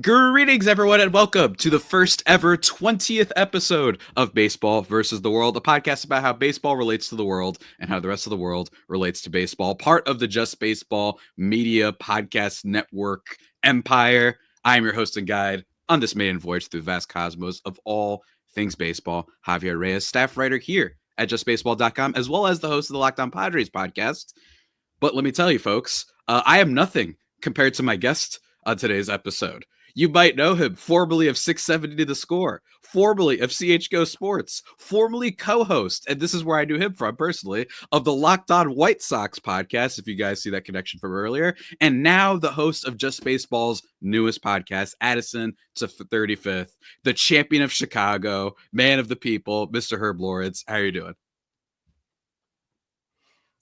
Greetings, everyone, and welcome to the first ever 20th episode of Baseball versus the World, a podcast about how baseball relates to the world and how the rest of the world relates to baseball. Part of the Just Baseball Media Podcast Network empire. I am your host and guide on this maiden voyage through the vast cosmos of all things baseball, Javier Reyes, staff writer here at justbaseball.com, as well as the host of the Locked On Padres podcast. But let me tell you, folks, I am nothing compared to my guest on today's episode. You might know him, formerly of 670 The Score, formerly of CHGO Sports, formerly co-host, and this is where I knew him from personally, of the Locked On White Sox podcast, if you guys see that connection from earlier, and now the host of Just Baseball's newest podcast, Addison to 35th, the champion of Chicago, man of the people, Mr. Herb Lawrence. How are you doing?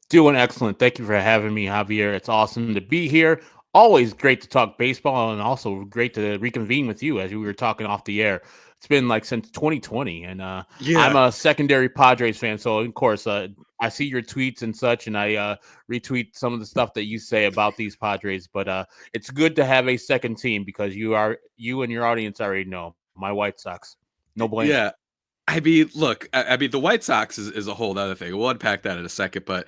Doing excellent. Thank you for having me, Javier. It's awesome to be here. Always great to talk baseball, and also great to reconvene with you as we were talking off the air. It's been like since 2020, and I'm a secondary Padres fan, so of course I see your tweets and such, and I retweet some of the stuff that you say about these Padres. But it's good to have a second team because you and your audience already know my White Sox. No blame. Yeah. I mean, look, the White Sox is a whole other thing. We'll unpack that in a second, but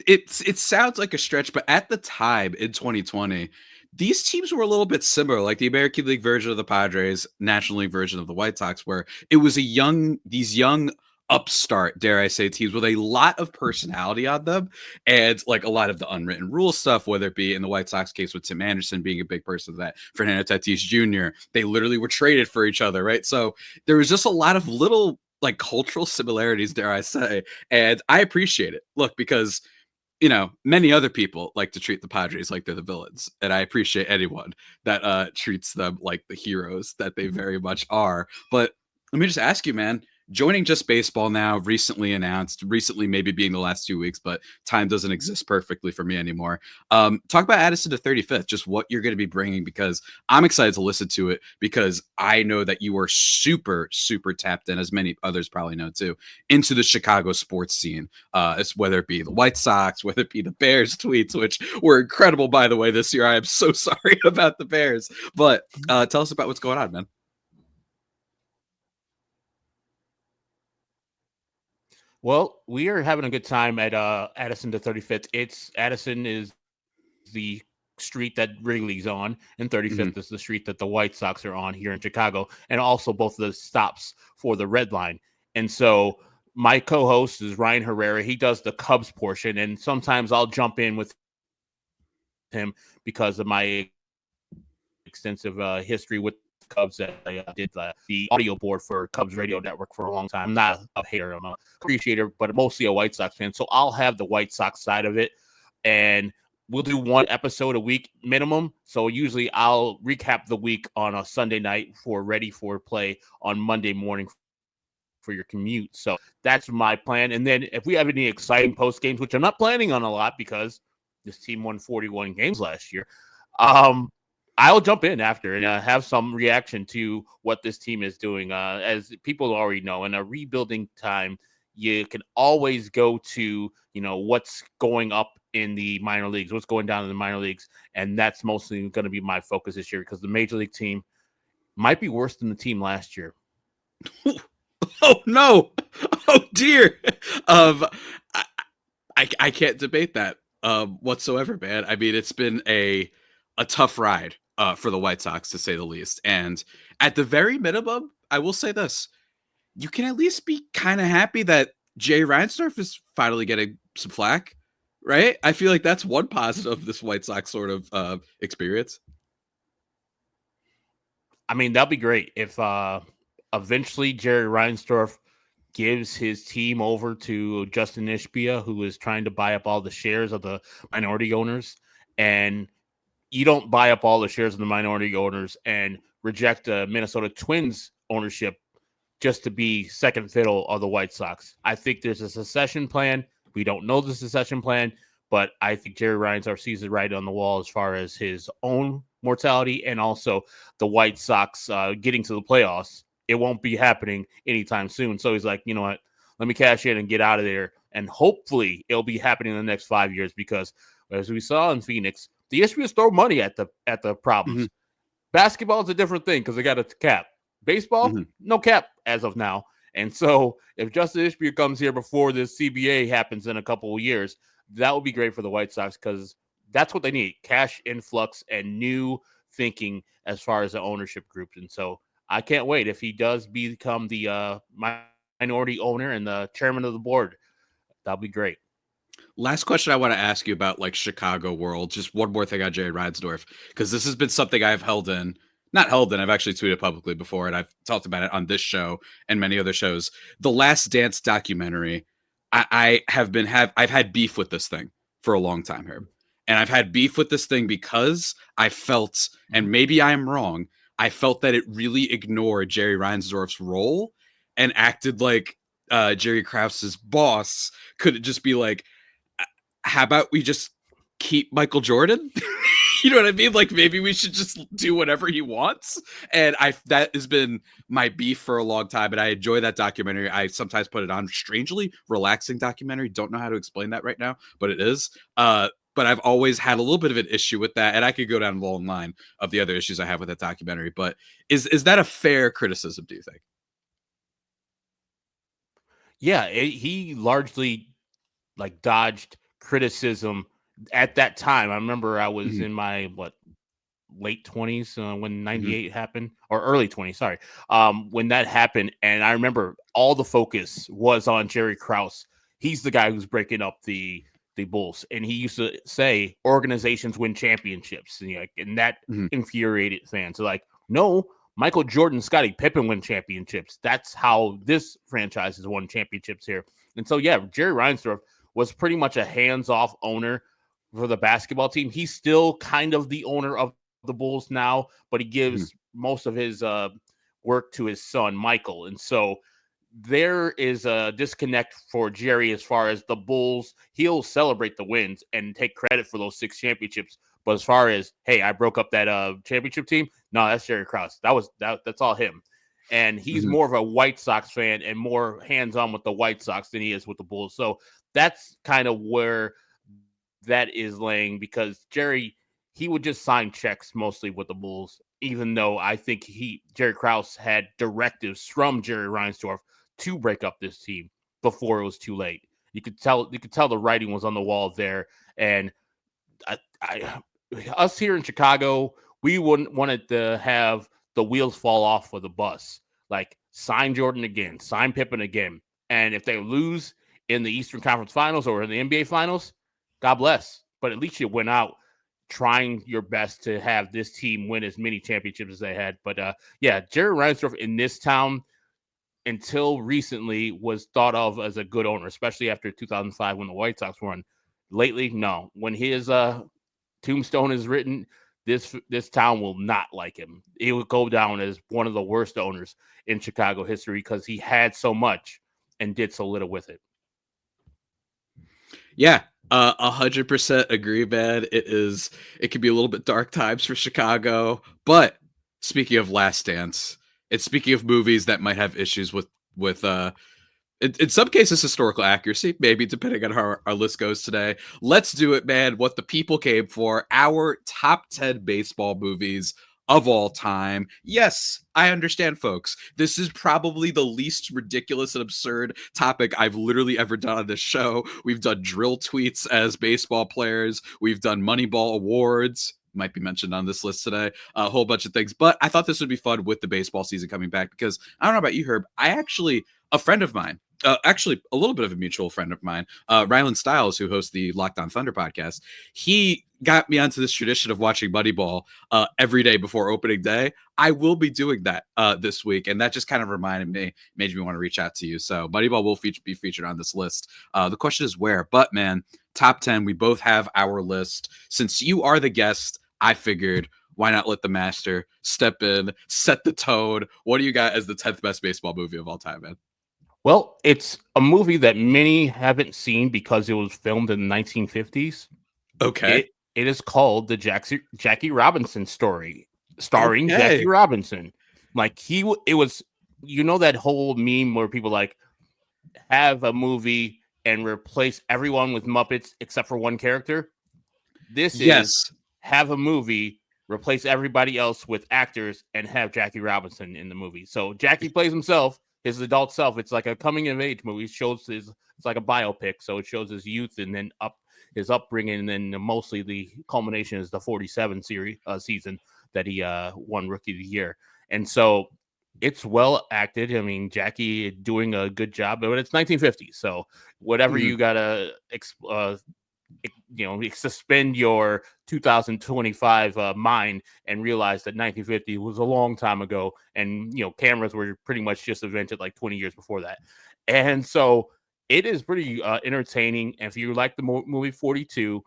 it sounds like a stretch, but at the time in 2020, these teams were a little bit similar, like the American League version of the Padres, National League version of the White Sox, where it was these young upstart, dare I say, teams with a lot of personality on them and like a lot of the unwritten rule stuff, whether it be in the White Sox case with Tim Anderson being a big person of that, Fernando Tatis Jr., they literally were traded for each other, right? So there was just a lot of little like cultural similarities, dare I say, and I appreciate it. Look, because many other people like to treat the Padres like they're the villains, and I appreciate anyone that treats them like the heroes that they very much are. But let me just ask you, man, joining Just Baseball now, recently announced, recently maybe being the last 2 weeks, but time doesn't exist perfectly for me anymore. Talk about Addison to 35th, just what you're going to be bringing, because I'm excited to listen to it, because I know that you are super, super tapped in, as many others probably know too, into the Chicago sports scene, whether it be the White Sox, whether it be the Bears tweets, which were incredible, by the way, this year. I am so sorry about the Bears, but tell us about what's going on, man. Well, we are having a good time at Addison to 35th. Addison is the street that Wrigley's on, and 35th is the street that the White Sox are on here in Chicago, and also both of the stops for the Red Line. And so my co-host is Ryan Herrera. He does the Cubs portion, and sometimes I'll jump in with him because of my extensive history with Cubs. I did the audio board for Cubs Radio Network for a long time. I'm not a hater, I'm a appreciator, but mostly a White Sox fan. So I'll have the White Sox side of it, and we'll do one episode a week minimum. So usually I'll recap the week on a Sunday night for ready for play on Monday morning for your commute. So that's my plan. And then if we have any exciting post games, which I'm not planning on a lot because this team won 41 games last year, I'll jump in after and have some reaction to what this team is doing. As people already know, in a rebuilding time, you can always go to, what's going up in the minor leagues, what's going down in the minor leagues. And that's mostly going to be my focus this year, because the major league team might be worse than the team last year. Oh, no. Oh, dear. I can't debate that whatsoever, man. I mean, it's been a tough ride for the White Sox, to say the least. And at the very minimum, I will say this. You can at least be kind of happy that Jay Reinsdorf is finally getting some flack, right? I feel like that's one positive of this White Sox sort of experience. I mean, that'll be great if eventually Jerry Reinsdorf gives his team over to Justin Ishbia, who is trying to buy up all the shares of the minority owners. And you don't buy up all the shares of the minority owners and reject the Minnesota Twins ownership just to be second fiddle of the White Sox. I think there's a succession plan. We don't know the succession plan, but I think Jerry Reinsdorf sees it right on the wall as far as his own mortality and also the White Sox getting to the playoffs. It won't be happening anytime soon. So he's like, you know what? Let me cash in and get out of there. And hopefully it'll be happening in the next 5 years, because as we saw in Phoenix, the Ishbias throw money at the problems. Basketball is a different thing because they got a cap. Baseball, no cap as of now. And so if Justin Ishbia comes here before this CBA happens in a couple of years, that would be great for the White Sox because that's what they need, cash influx and new thinking as far as the ownership group. And so I can't wait if he does become the minority owner and the chairman of the board. That'll be great. Last question I want to ask you about like Chicago world. Just one more thing on Jerry Reinsdorf, because this has been something I've not held in. I've actually tweeted publicly before, and I've talked about it on this show and many other shows. The Last Dance documentary. I've had beef with this thing for a long time, Herb, and I've had beef with this thing because I felt, and maybe I am wrong, I felt that it really ignored Jerry Reinsdorf's role and acted like Jerry Krause's boss could just be like, how about we just keep Michael Jordan? You know what I mean? Like maybe we should just do whatever he wants. And that has been my beef for a long time. And I enjoy that documentary. I sometimes put it on. Strangely relaxing documentary. Don't know how to explain that right now, but it is. But I've always had a little bit of an issue with that. And I could go down a long line of the other issues I have with that documentary. But is that a fair criticism, do you think? Yeah, he largely like dodged criticism at that time. I remember I was in my late 20s when 98 happened, or early 20s, sorry, when that happened. And I remember all the focus was on Jerry Krause. He's the guy who's breaking up the Bulls, and he used to say organizations win championships, and that infuriated fans. So like, no, Michael Jordan, Scottie Pippen win championships. That's how this franchise has won championships here. And so yeah, Jerry Reinsdorf was pretty much a hands-off owner for the basketball team. He's still kind of the owner of the Bulls now, but he gives most of his work to his son, Michael. And so there is a disconnect for Jerry as far as the Bulls. He'll celebrate the wins and take credit for those 6 championships. But as far as, hey, I broke up that championship team, no, that's Jerry Krause. That's all him. And he's more of a White Sox fan and more hands-on with the White Sox than he is with the Bulls. So that's kind of where that is laying, because Jerry, he would just sign checks mostly with the Bulls, even though I think Jerry Krause had directives from Jerry Reinsdorf to break up this team before it was too late. You could tell the writing was on the wall there. And us here in Chicago, we wouldn't want it to have the wheels fall off for the bus. Like, sign Jordan again, sign Pippen again. And if they lose in the Eastern Conference Finals or in the NBA Finals, God bless. But at least you went out trying your best to have this team win as many championships as they had. But yeah, Jerry Reinsdorf in this town until recently was thought of as a good owner, especially after 2005 when the White Sox won. Lately, no. When his tombstone is written, this town will not like him. He will go down as one of the worst owners in Chicago history because he had so much and did so little with it. Yeah, 100% agree, man. It can be a little bit dark times for Chicago. But speaking of Last Dance, and speaking of movies that might have issues with in some cases historical accuracy, maybe depending on how our list goes today. Let's do it, man. What the people came for, our top 10 baseball movies of all time. Yes, I understand, folks. This is probably the least ridiculous and absurd topic I've literally ever done on this show. We've done drill tweets as baseball players. We've done Moneyball awards. Might be mentioned on this list today. A whole bunch of things. But I thought this would be fun with the baseball season coming back because I don't know about you, Herb. A friend of mine, actually a little bit of a mutual friend of mine, Rylan Stiles, who hosts the Locked On Thunder podcast, he got me onto this tradition of watching Moneyball every day before opening day. I will be doing that this week, and that just kind of made me want to reach out to you. So Moneyball will be featured on this list. The question is where, but man, top 10, we both have our list. Since you are the guest, I figured, why not let the master step in, set the tone? What do you got as the 10th best baseball movie of all time, man? Well, it's a movie that many haven't seen because it was filmed in the 1950s. Okay. It is called the Jackie Robinson story, starring Jackie Robinson. Like it was, that whole meme where people like have a movie and replace everyone with Muppets except for one character. This is have a movie replace everybody else with actors, and have Jackie Robinson in the movie. So Jackie plays himself, his adult self. It's like a coming of age movie. It shows his, it's like a biopic. So it shows his youth and then his upbringing, and then mostly the culmination is the 47 season that he won Rookie of the Year. And so it's well acted. I mean, Jackie doing a good job, but it's 1950, so whatever you gotta suspend your 2025 mind and realize that 1950 was a long time ago, and cameras were pretty much just invented like 20 years before that. And so it is pretty entertaining. And if you like the movie 42,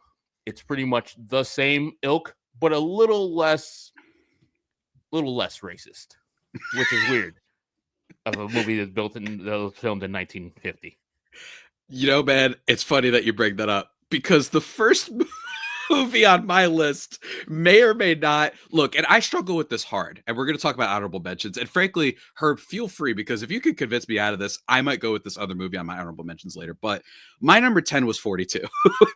it's pretty much the same ilk, but a little less racist, which is weird, of a movie that was filmed in 1950. Man, it's funny that you bring that up, because the first movie on my list may or may not look, and I struggle with this hard, and we're going to talk about honorable mentions. And frankly, Herb, feel free, because if you could convince me out of this, I might go with this other movie on my honorable mentions later. But my number 10 was 42,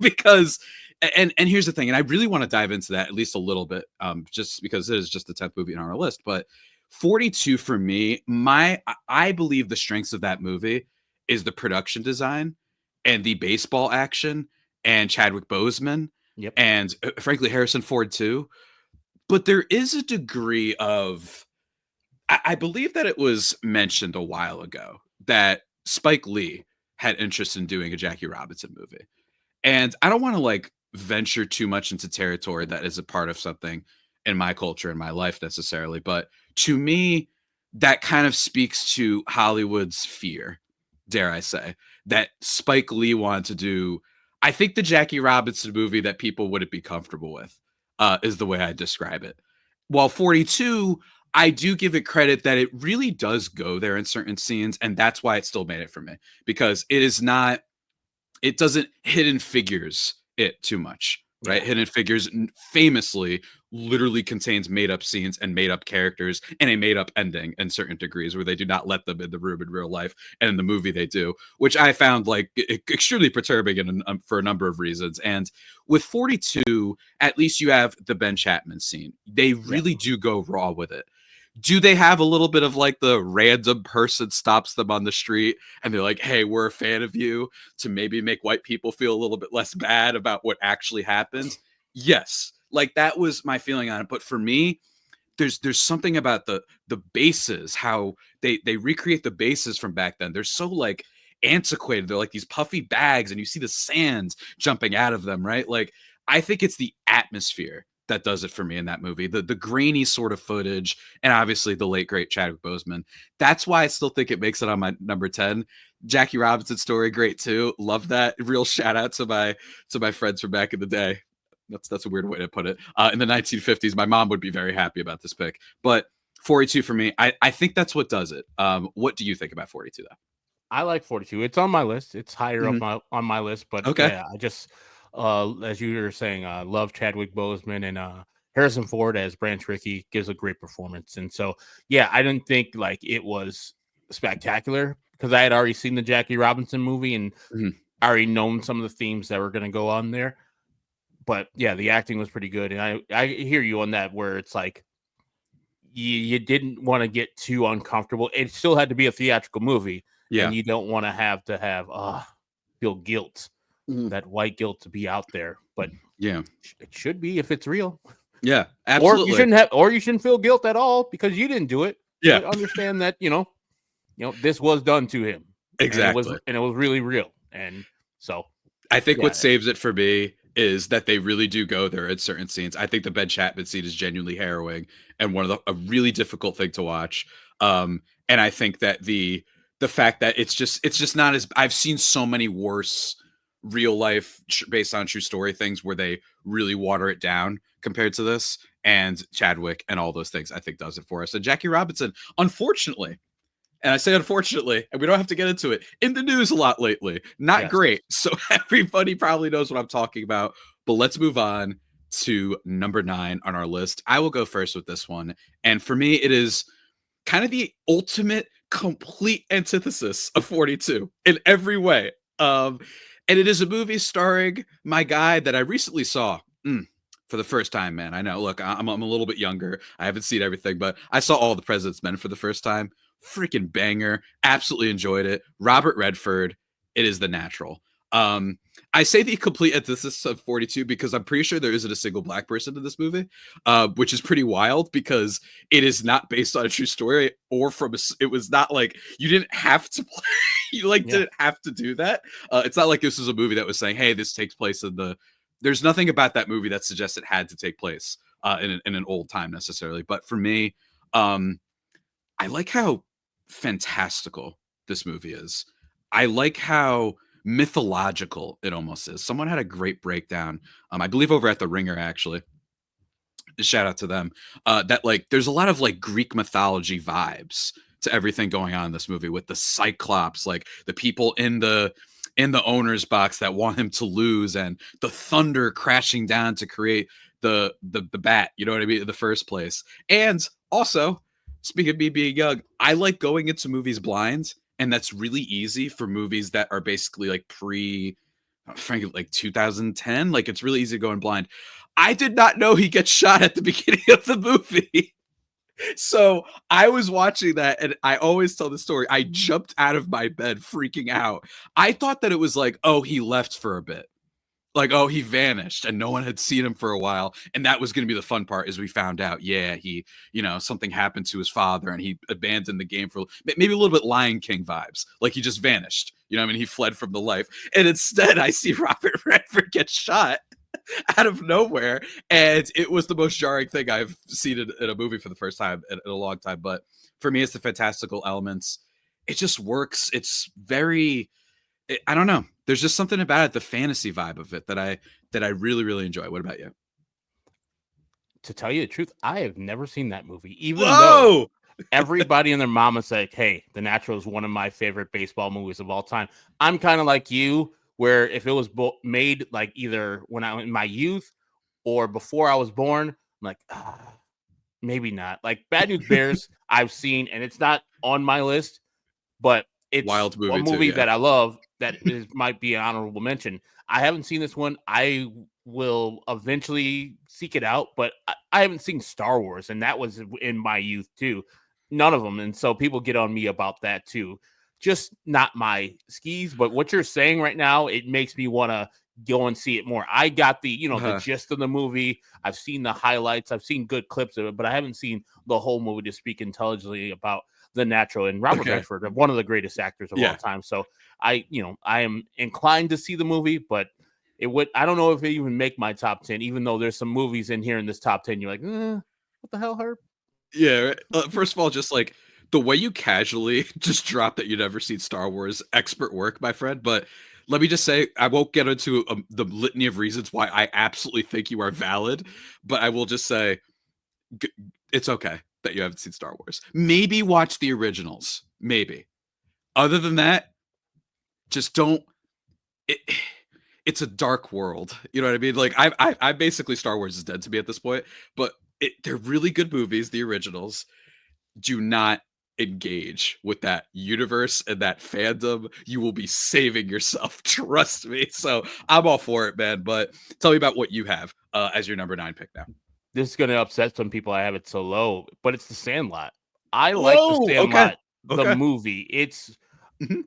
because, and here's the thing, and I really want to dive into that at least a little bit, just because it is just the 10th movie on our list. But 42 for me, I believe the strengths of that movie is the production design and the baseball action and Chadwick Boseman. Yep. And frankly, Harrison Ford too. But there is a degree of, I believe that it was mentioned a while ago that Spike Lee had interest in doing a Jackie Robinson movie. And I don't want to like venture too much into territory that is a part of something in my culture and my life necessarily. But to me, that kind of speaks to Hollywood's fear, dare I say, that Spike Lee wanted to do. I think the Jackie Robinson movie that people wouldn't be comfortable with is the way I describe it. While 42, I do give it credit that it really does go there in certain scenes, and that's why it still made it for me, because it doesn't Hidden Figures it too much, right? Yeah. Hidden Figures famously literally contains made up scenes and made up characters and a made up ending in certain degrees, where they do not let them in the room in real life, and in the movie they do, which I found like extremely perturbing for a number of reasons. And with 42, at least you have the Ben Chapman scene. They really do go raw with it. Do they have a little bit of like the random person stops them on the street and they're like, hey, we're a fan of you, to maybe make white people feel a little bit less bad about what actually happened? Yes. Like that was my feeling on it. But for me, there's something about the bases, how they recreate the bases from back then. They're so like antiquated. They're like these puffy bags and you see the sands jumping out of them, right? Like I think it's the atmosphere that does it for me in that movie. The grainy sort of footage, and obviously the late great Chadwick Boseman. That's why I still think it makes it on my number 10. Jackie Robinson story, great too. Love that. Real shout out to my friends from back in the day. That's a weird way to put it. In the 1950s, my mom would be very happy about this pick. But 42 for me, I think that's what does it. What do you think about 42 though? I like 42. It's on my list. It's higher up on my list, but okay. Yeah, I just as you were saying, I love Chadwick Boseman, and Harrison Ford as Branch Rickey gives a great performance. And so, yeah, I didn't think like it was spectacular because I had already seen the Jackie Robinson movie and already known some of the themes that were going to go on there. But yeah, the acting was pretty good. And I hear you on that, where it's like you didn't want to get too uncomfortable. It still had to be a theatrical movie. Yeah. And you don't want to have feel guilt. That white guilt to be out there, but yeah, it should be if it's real. Yeah, absolutely. Or you shouldn't feel guilt at all because you didn't do it. Yeah, but understand that this was done to him exactly, and it was really real. And so I think what saves it for me is that they really do go there at certain scenes. I think the Ben Chapman scene is genuinely harrowing and a really difficult thing to watch. And I think that the fact that it's just not as, I've seen so many worse real life based on true story things where they really water it down compared to this, and Chadwick and all those things I think does it for us. And Jackie Robinson, unfortunately, and I say unfortunately, and we don't have to get into it, in the news a lot lately. Not great. So everybody probably knows what I'm talking about, but let's move on to number 9 on our list. I will go first with this one. And for me, it is kind of the ultimate complete antithesis of 42 in every way. And it is a movie starring my guy that I recently saw. for the first time, man. I know. Look, I'm a little bit younger. I haven't seen everything, but I saw All the President's Men for the first time. Freaking banger. Absolutely enjoyed it. Robert Redford. It is The Natural. I say the complete antithesis of 42 because I'm pretty sure there isn't a single black person in this movie, which is pretty wild because it is not based on a true story or it was not like you didn't have to play. You didn't have to do that. It's not like this was a movie that was saying, hey, this takes place there's nothing about that movie that suggests it had to take place in an old time necessarily. But for me, I like how fantastical this movie is. I like how mythological it almost is. Someone had a great breakdown, I believe over at The Ringer, actually. Shout out to them. That there's a lot of Greek mythology vibes to everything going on in this movie with the Cyclops, like the people in the owner's box that want him to lose, and the thunder crashing down to create the bat. You know what I mean? In the first place. And also, speaking of me being young, I like going into movies blind, and that's really easy for movies that are basically frankly 2010. It's really easy to go in blind. I did not know he gets shot at the beginning of the movie. So I was watching that, and I always tell the story. I jumped out of my bed freaking out. I thought that it was oh, he left for a bit. Oh, he vanished and no one had seen him for a while. And that was going to be the fun part, as we found out. Yeah, he, something happened to his father and he abandoned the game for maybe a little bit Lion King vibes. He just vanished. He fled from the life. And instead, I see Robert Redford get shot out of nowhere. And it was the most jarring thing I've seen in a movie for the first time in a long time. But for me, it's the fantastical elements. It just works. It's very... I don't know. There's just something about it, the fantasy vibe of it that I really, really enjoy. What about you? To tell you the truth, I have never seen that movie, even though everybody and their mama said, hey, The Natural is one of my favorite baseball movies of all time. I'm kind of like you, where if it was made either when I was in my youth or before I was born, I'm like, maybe not. Bad News Bears, I've seen, and it's not on my list, but it's Wild movie a movie too, that I love that might be an honorable mention. I haven't seen this one. I will eventually seek it out, but I haven't seen Star Wars, and that was in my youth too. None of them. And so people get on me about that too. Just not my skis, but what you're saying right now, it makes me want to go and see it more. I got the, the gist of the movie. I've seen the highlights. I've seen good clips of it, but I haven't seen the whole movie to speak intelligently about The Natural. And Robert Redford, one of the greatest actors of all time. So I am inclined to see the movie, but I don't know if it even make my top 10, even though there's some movies in here in this top 10. You're like, what the hell, Herb? Yeah. First of all, just the way you casually just drop that you'd never seen Star Wars, expert work, my friend. But let me just say, I won't get into the litany of reasons why I absolutely think you are valid, but I will just say it's okay that you haven't seen Star Wars. Maybe watch the originals. Maybe. Other than that, just don't. It's a dark world. You know what I mean? I basically, Star Wars is dead to me at this point, but they're really good movies, the originals. Do not engage with that universe and that fandom. You will be saving yourself. Trust me. So I'm all for it, man. But tell me about what you have as your number 9 pick now. This is going to upset some people. I have it so low, but it's The Sandlot. I like The Sandlot, the movie. It's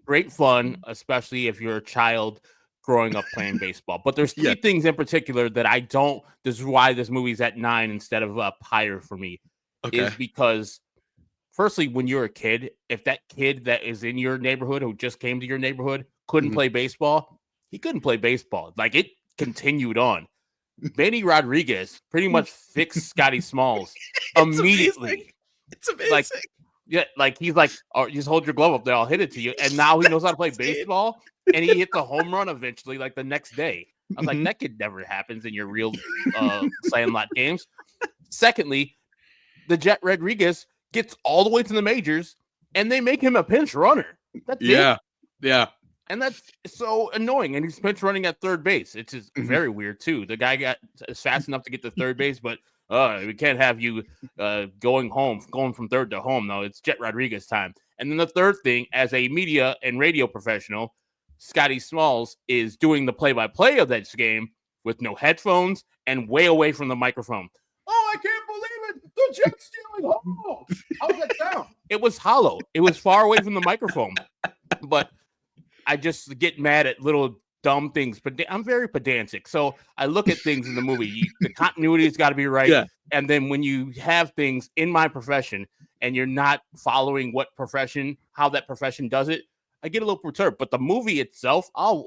great fun, especially if you're a child growing up playing baseball. But there's three things in particular that I don't. This is why this movie's at 9 instead of up higher for me. Is because, firstly, when you're a kid, if that kid that is in your neighborhood who just came to your neighborhood couldn't play baseball, he couldn't play baseball. It continued on. Benny Rodriguez pretty much fixed Scotty Smalls immediately. It's amazing. He's like, oh, just hold your glove up there, I'll hit it to you. And now he knows how to play baseball, and he hits a home run eventually, the next day. I was like, that kid never happens in your real Sandlot games. Secondly, the Jet Rodriguez gets all the way to the majors, and they make him a pinch runner. That's it. Yeah. And that's so annoying. And he's pinch running at third base. It's just very weird, too. The guy got fast enough to get to third base, but we can't have you going from third to home. No, it's Jet Rodriguez time. And then the third thing, as a media and radio professional, Scotty Smalls is doing the play-by-play of that game with no headphones and way away from the microphone. Oh, I can't believe it! The Jets stealing home. How was that sound? It was hollow. It was far away from the microphone. But I just get mad at little dumb things. But I'm very pedantic, so I look at things in the movie. The continuity has got to be right. Yeah. And then when you have things in my profession and you're not following how that profession does it, I get a little perturbed. But the movie itself, I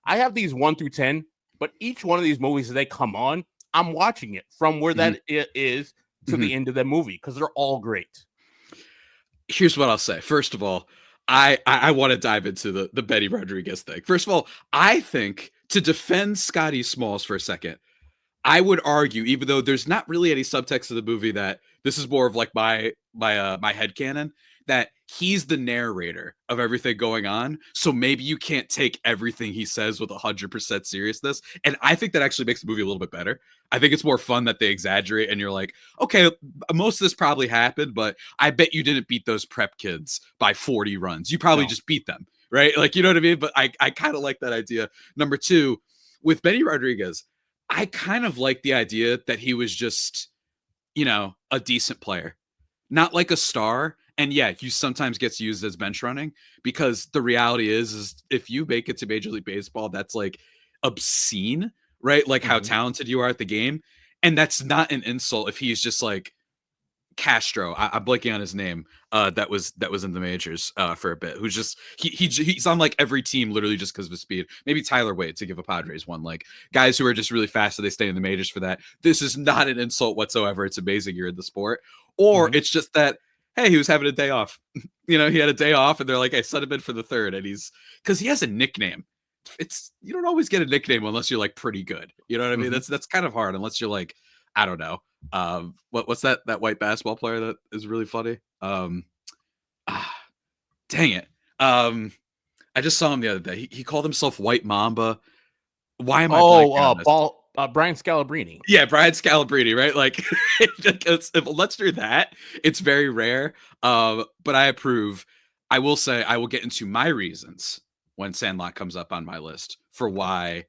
have these 1 through 10, but each one of these movies as they come on, I'm watching it from where that is to the end of the movie because they're all great. Here's what I'll say. First of all, I want to dive into the Benny Rodriguez thing. First of all, I think to defend Scotty Smalls for a second, I would argue, even though there's not really any subtext of the movie, that this is more of like my headcanon, that he's the narrator of everything going on. So maybe you can't take everything he says with 100% seriousness. And I think that actually makes the movie a little bit better. I think it's more fun that they exaggerate and you're like, okay, most of this probably happened, but I bet you didn't beat those prep kids by 40 runs. You probably just beat them, right? Like, you know what I mean? But I kind of like that idea. Number two, with Benny Rodriguez, I kind of like the idea that he was just, a decent player, not like a star. And yeah, he sometimes gets used as bench running because the reality is if you make it to Major League Baseball, that's like obscene, right? Like how talented you are at the game. And that's not an insult if he's just like Castro. I'm blanking on his name. That was in the majors for a bit. Who's just he's on like every team literally just because of his speed. Maybe Tyler Wade to give a Padres one. Like guys who are just really fast, so they stay in the majors for that. This is not an insult whatsoever. It's amazing you're in the sport, or it's just that. Hey, he was having a day off. He had a day off, and they're like, "Hey, set him in for the third." And because he has a nickname. You don't always get a nickname unless you're like pretty good. You know what I mean? That's kind of hard unless you're like, I don't know. What's that white basketball player that is really funny? Dang it. I just saw him the other day. He called himself White Mamba. Why am I blanking on this? Brian Scalabrine. Yeah, Brian Scalabrine, right? Like, let's do that. It's very rare, but I approve. I will say I will get into my reasons when Sandlot comes up on my list for why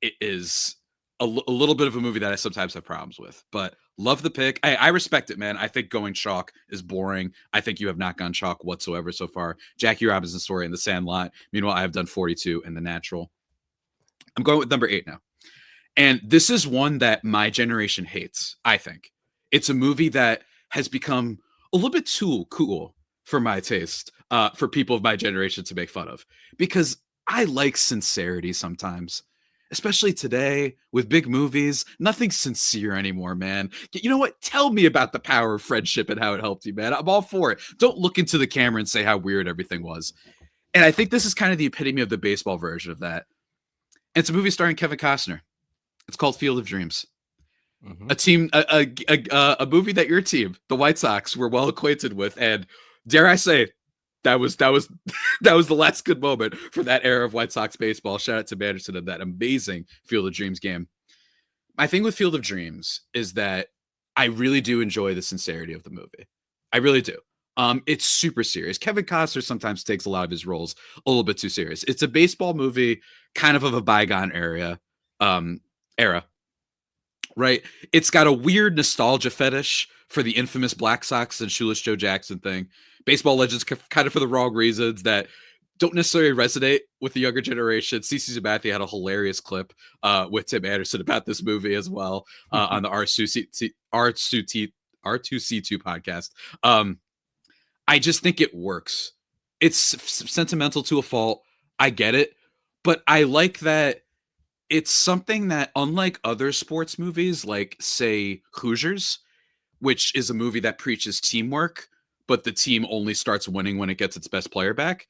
it is a little bit of a movie that I sometimes have problems with. But love the pick. I respect it, man. I think going chalk is boring. I think you have not gone chalk whatsoever so far. Jackie Robinson's story in The Sandlot. Meanwhile, I have done 42 in The Natural. I'm going with number 8 now. And this is one that my generation hates, I think. It's a movie that has become a little bit too cool for my taste, for people of my generation to make fun of. Because I like sincerity sometimes. Especially today with big movies, nothing's sincere anymore, man. You know what? Tell me about the power of friendship and how it helped you, man. I'm all for it. Don't look into the camera and say how weird everything was. And I think this is kind of the epitome of the baseball version of that. And it's a movie starring Kevin Costner. It's called Field of Dreams. A movie that your team, the White Sox, were well acquainted with, and dare I say, that was the last good moment for that era of White Sox baseball. Shout out to Anderson and that amazing Field of Dreams game. My thing with Field of Dreams is that I really do enjoy the sincerity of the movie. I really do. It's super serious. Kevin Costner sometimes takes a lot of his roles a little bit too serious. It's a baseball movie, kind of a bygone era, right? It's got a weird nostalgia fetish for the infamous Black Sox and Shoeless Joe Jackson thing. Baseball legends kind of for the wrong reasons that don't necessarily resonate with the younger generation. CC Sabathia had a hilarious clip with Tim Anderson about this movie as well on the R2C2 podcast. I just think it works. It's sentimental to a fault. I get it. But I like that it's something that, unlike other sports movies, like, say, Hoosiers, which is a movie that preaches teamwork, but the team only starts winning when it gets its best player back,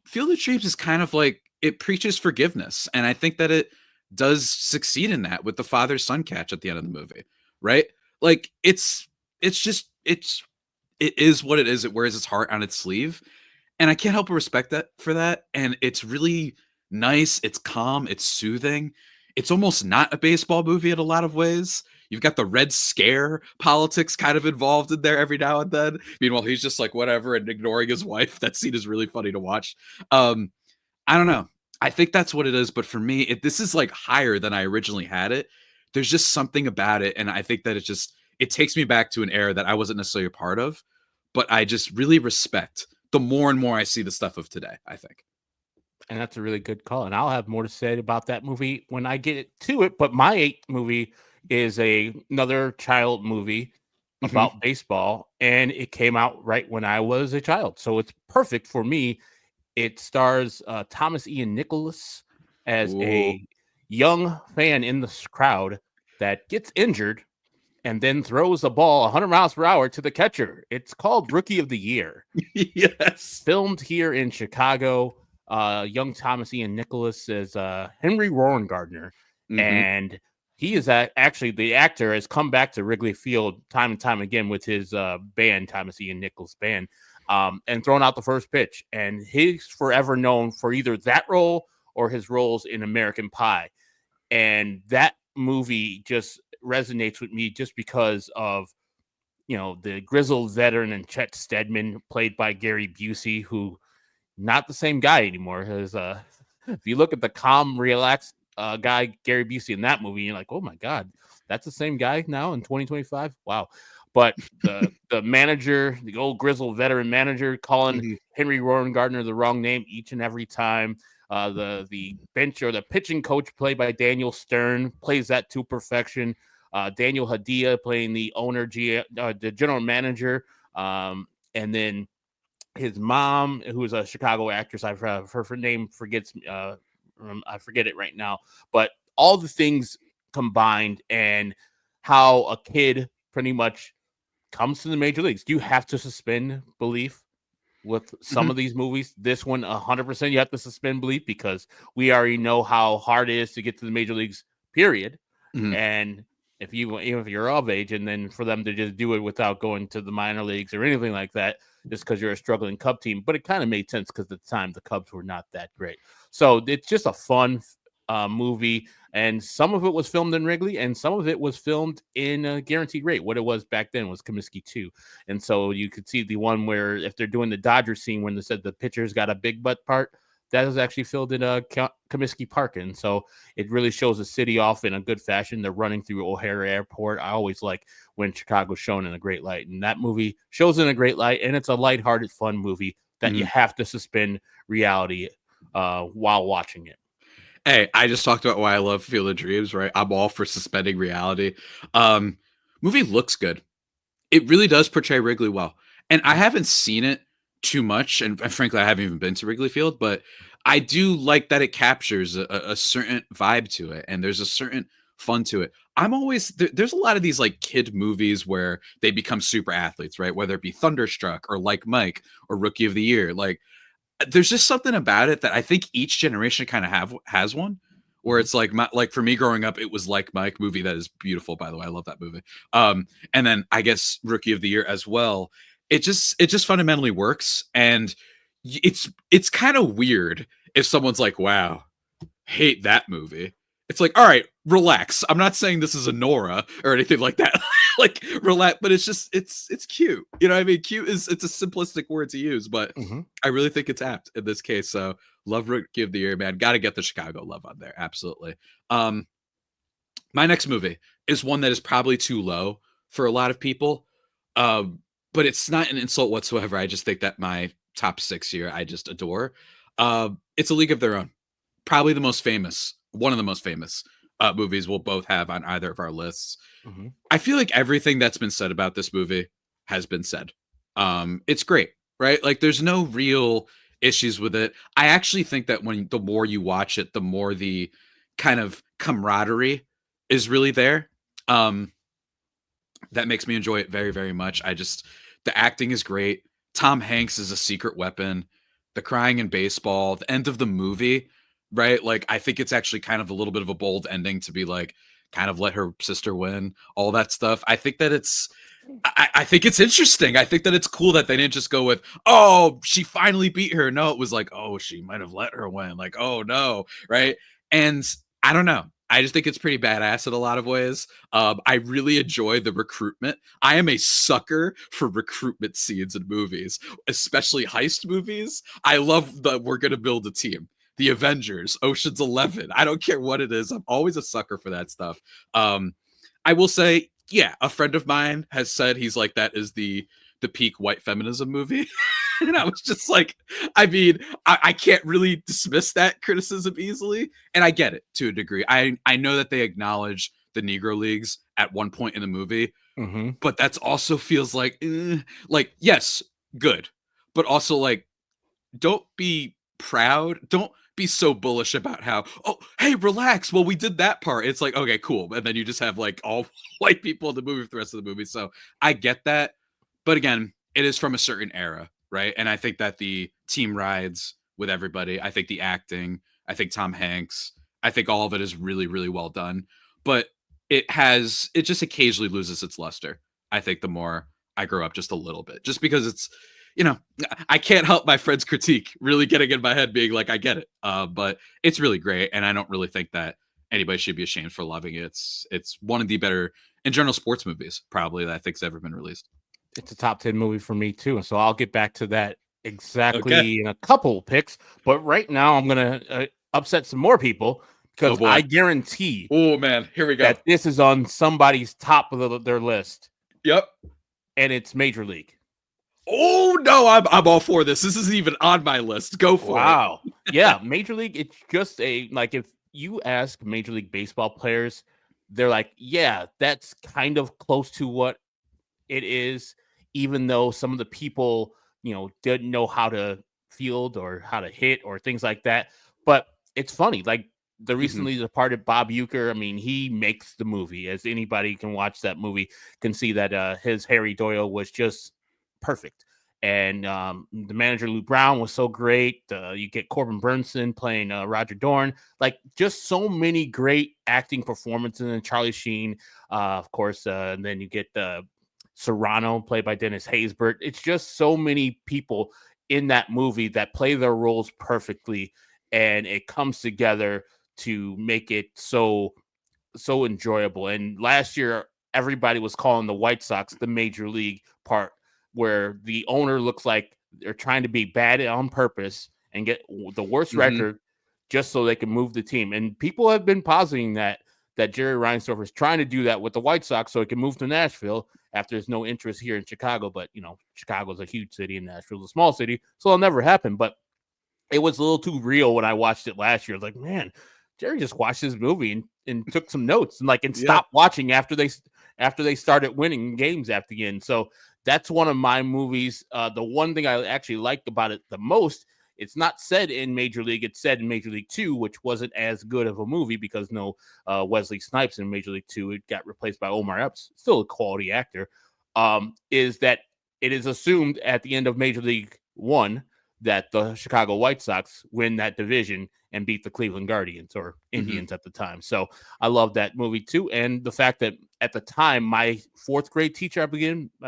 Field of Dreams is kind of like, it preaches forgiveness. And I think that it does succeed in that with the father-son catch at the end of the movie, right? Like, it is what it is. It wears its heart on its sleeve. And I can't help but respect that for that. And it's really nice. It's calm. It's soothing. It's almost not a baseball movie in a lot of ways. You've got the Red Scare politics kind of involved in there every now and then. Meanwhile, he's just like, whatever, and ignoring his wife. That scene is really funny to watch. I don't know. I think that's what it is, but for me, this is like higher than I originally had it. There's just something about it, and I think that it takes me back to an era that I wasn't necessarily a part of, but I just really respect the more and more I see the stuff of today, I think. And that's a really good call. And I'll have more to say about that movie when I get to it. But my eighth movie is another child movie Mhm. about baseball, and it came out right when I was a child. So it's perfect for me. It stars Thomas Ian Nicholas as Ooh. a young fan in the crowd that gets injured and then throws the ball 100 miles per hour to the catcher. It's called Rookie of the Year. Yes. Filmed here in Chicago. Young Thomas Ian Nicholas is Henry Gardner, Mhm. and he is actually the actor has come back to Wrigley Field time and time again with his band, Thomas Ian Nicholas Band, and thrown out the first pitch. And he's forever known for either that role or his roles in American Pie. And that movie just resonates with me just because of the grizzled veteran and Chet Stedman, played by Gary Busey, who not the same guy anymore. Because if you look at the calm, relaxed guy Gary Busey in that movie, you're like, oh my god, that's the same guy now in 2025. Wow. But the manager, the old grizzled veteran manager, calling Mhm. Henry Gardner the wrong name each and every time. The bench or the pitching coach, played by Daniel Stern, plays that to perfection. Daniel Hadia playing the owner, the general manager, and then his mom, who is a Chicago actress. Her name forgets. I forget it right now. But all the things combined, and how a kid pretty much comes to the major leagues. You have to suspend belief with some Mhm. of these movies. This one, 100%, you have to suspend belief because we already know how hard it is to get to the major leagues. Period. Mhm. And even if you're of age, and then for them to just do it without going to the minor leagues or anything like that, just because you're a struggling Cub team. But it kind of made sense because at the time the Cubs were not that great. So it's just a fun movie, and some of it was filmed in Wrigley, and some of it was filmed in Guaranteed Rate. What it was back then was Comiskey 2, and so you could see the one where if they're doing the Dodger scene when they said the pitcher's got a big butt part, that was actually filmed in Comiskey Park, and so it really shows the city off in a good fashion. They're running through O'Hare Airport. I always like when Chicago's shown in a great light, and that movie shows in a great light, and it's a lighthearted, fun movie that you Mhm. have to suspend reality while watching it. Hey, I just talked about why I love Field of Dreams, right? I'm all for suspending reality. Um, Movie looks good. It really does portray Wrigley well. And I haven't seen it too much, and frankly, I haven't even been to Wrigley Field, but I do like that it captures a certain vibe to it, and there's a certain fun to it. There's a lot of these like kid movies where they become super athletes, right? Whether it be Thunderstruck or Like Mike or Rookie of the Year. Like there's just something about it that I think each generation kind of have has one where Mhm. it's like for me growing up it was Like Mike, movie that is beautiful, by the way. I love that movie. And then I guess Rookie of the Year as well. It just fundamentally works, and it's kind of weird if someone's like, wow, hate that movie. It's like, all right, relax. I'm not saying this is a Nora or anything like that. Like relax, but it's cute. You know what I mean? Cute is it's a simplistic word to use, but Mhm. I really think it's apt in this case. So love Rookie of the Year, man. Gotta get the Chicago love on there. Absolutely. Um, my next movie is one that is probably too low for a lot of people. Um, but it's not an insult whatsoever. I just think that my top six here I just adore. It's A League of Their Own, probably the most famous, one of the most famous movies we'll both have on either of our lists. Mhm. I feel like everything that's been said about this movie has been said. It's great, right? Like there's no real issues with it. I actually think that when the more you watch it, the more the kind of camaraderie is really there. Um, that makes me enjoy it very, very much. The acting is great. Tom Hanks is a secret weapon. The crying in baseball, the end of the movie, right? Like, I think it's actually kind of a little bit of a bold ending to be like, kind of let her sister win, all that stuff. I think it's interesting. I think that it's cool that they didn't just go with, oh, she finally beat her. No, it was like, oh, she might have let her win. Like, oh no, right? And I don't know. I just think it's pretty badass in a lot of ways. I really enjoy the recruitment. I am a sucker for recruitment scenes in movies, especially heist movies. I love that we're gonna build a team. The Avengers, Ocean's 11. I don't care what it is. I'm always a sucker for that stuff. I will say, yeah, a friend of mine has said he's like, that is the peak white feminism movie. And I was just like, I mean, I can't really dismiss that criticism easily. And I get it to a degree. I know that they acknowledge the Negro Leagues at one point in the movie, but that's also feels like, yes, good, but also like, don't be proud. Don't be so bullish about how, oh, hey, relax. Well, we did that part. It's like, okay, cool. And then you just have like all white people in the movie for the rest of the movie. So I get that. But again, it is from a certain era, right? And I think that the team rides with everybody. I think the acting, I think Tom Hanks, I think all of it is really, really well done. But it just occasionally loses its luster. I think the more I grow up just a little bit, just because it's, I can't help my friend's critique really getting in my head being like, I get it. But it's really great. And I don't really think that anybody should be ashamed for loving it. It's one of the better in general sports movies, probably, that I think's ever been released. It's a top 10 movie for me too. And so I'll get back to that exactly in a couple picks. But right now I'm going to upset some more people because I guarantee. Oh man, here we go. That this is on somebody's top of their list. Yep. And it's Major League. Oh no, I'm all for this. This isn't even on my list. Go for it. Wow. Yeah, Major League, it's just if you ask Major League Baseball players, they're like, yeah, that's kind of close to what it is, even though some of the people, didn't know how to field or how to hit or things like that. But it's funny, like the recently departed Bob Uecker, I mean, he makes the movie. As anybody can watch that movie can see that his Harry Doyle was just perfect. And the manager Lou Brown was so great. You get Corbin Burnson playing Roger Dorn, like just so many great acting performances. And Charlie Sheen, of course, and then you get Serrano played by Dennis Haysbert. It's just so many people in that movie that play their roles perfectly, and it comes together to make it so enjoyable. And last year, everybody was calling the White Sox the Major League part, where the owner looks like they're trying to be bad on purpose and get the worst record just so they can move the team. And people have been positing that Jerry Reinsdorf is trying to do that with the White Sox so he can move to Nashville after there's no interest here in Chicago. But, Chicago's a huge city and Nashville's a small city, so it'll never happen. But it was a little too real when I watched it last year. I was like, man, Jerry just watched this movie and took some notes and stopped watching after they started winning games at the end. So that's one of my movies. The one thing I actually liked about it the most, it's not said in Major League. It's said in Major League 2, which wasn't as good of a movie because no Wesley Snipes in Major League 2. It got replaced by Omar Epps, still a quality actor, is that it is assumed at the end of Major League 1 that the Chicago White Sox win that division and beat the Cleveland Guardians or Indians at the time. So I love that movie too. And the fact that at the time, my fourth grade teacher, I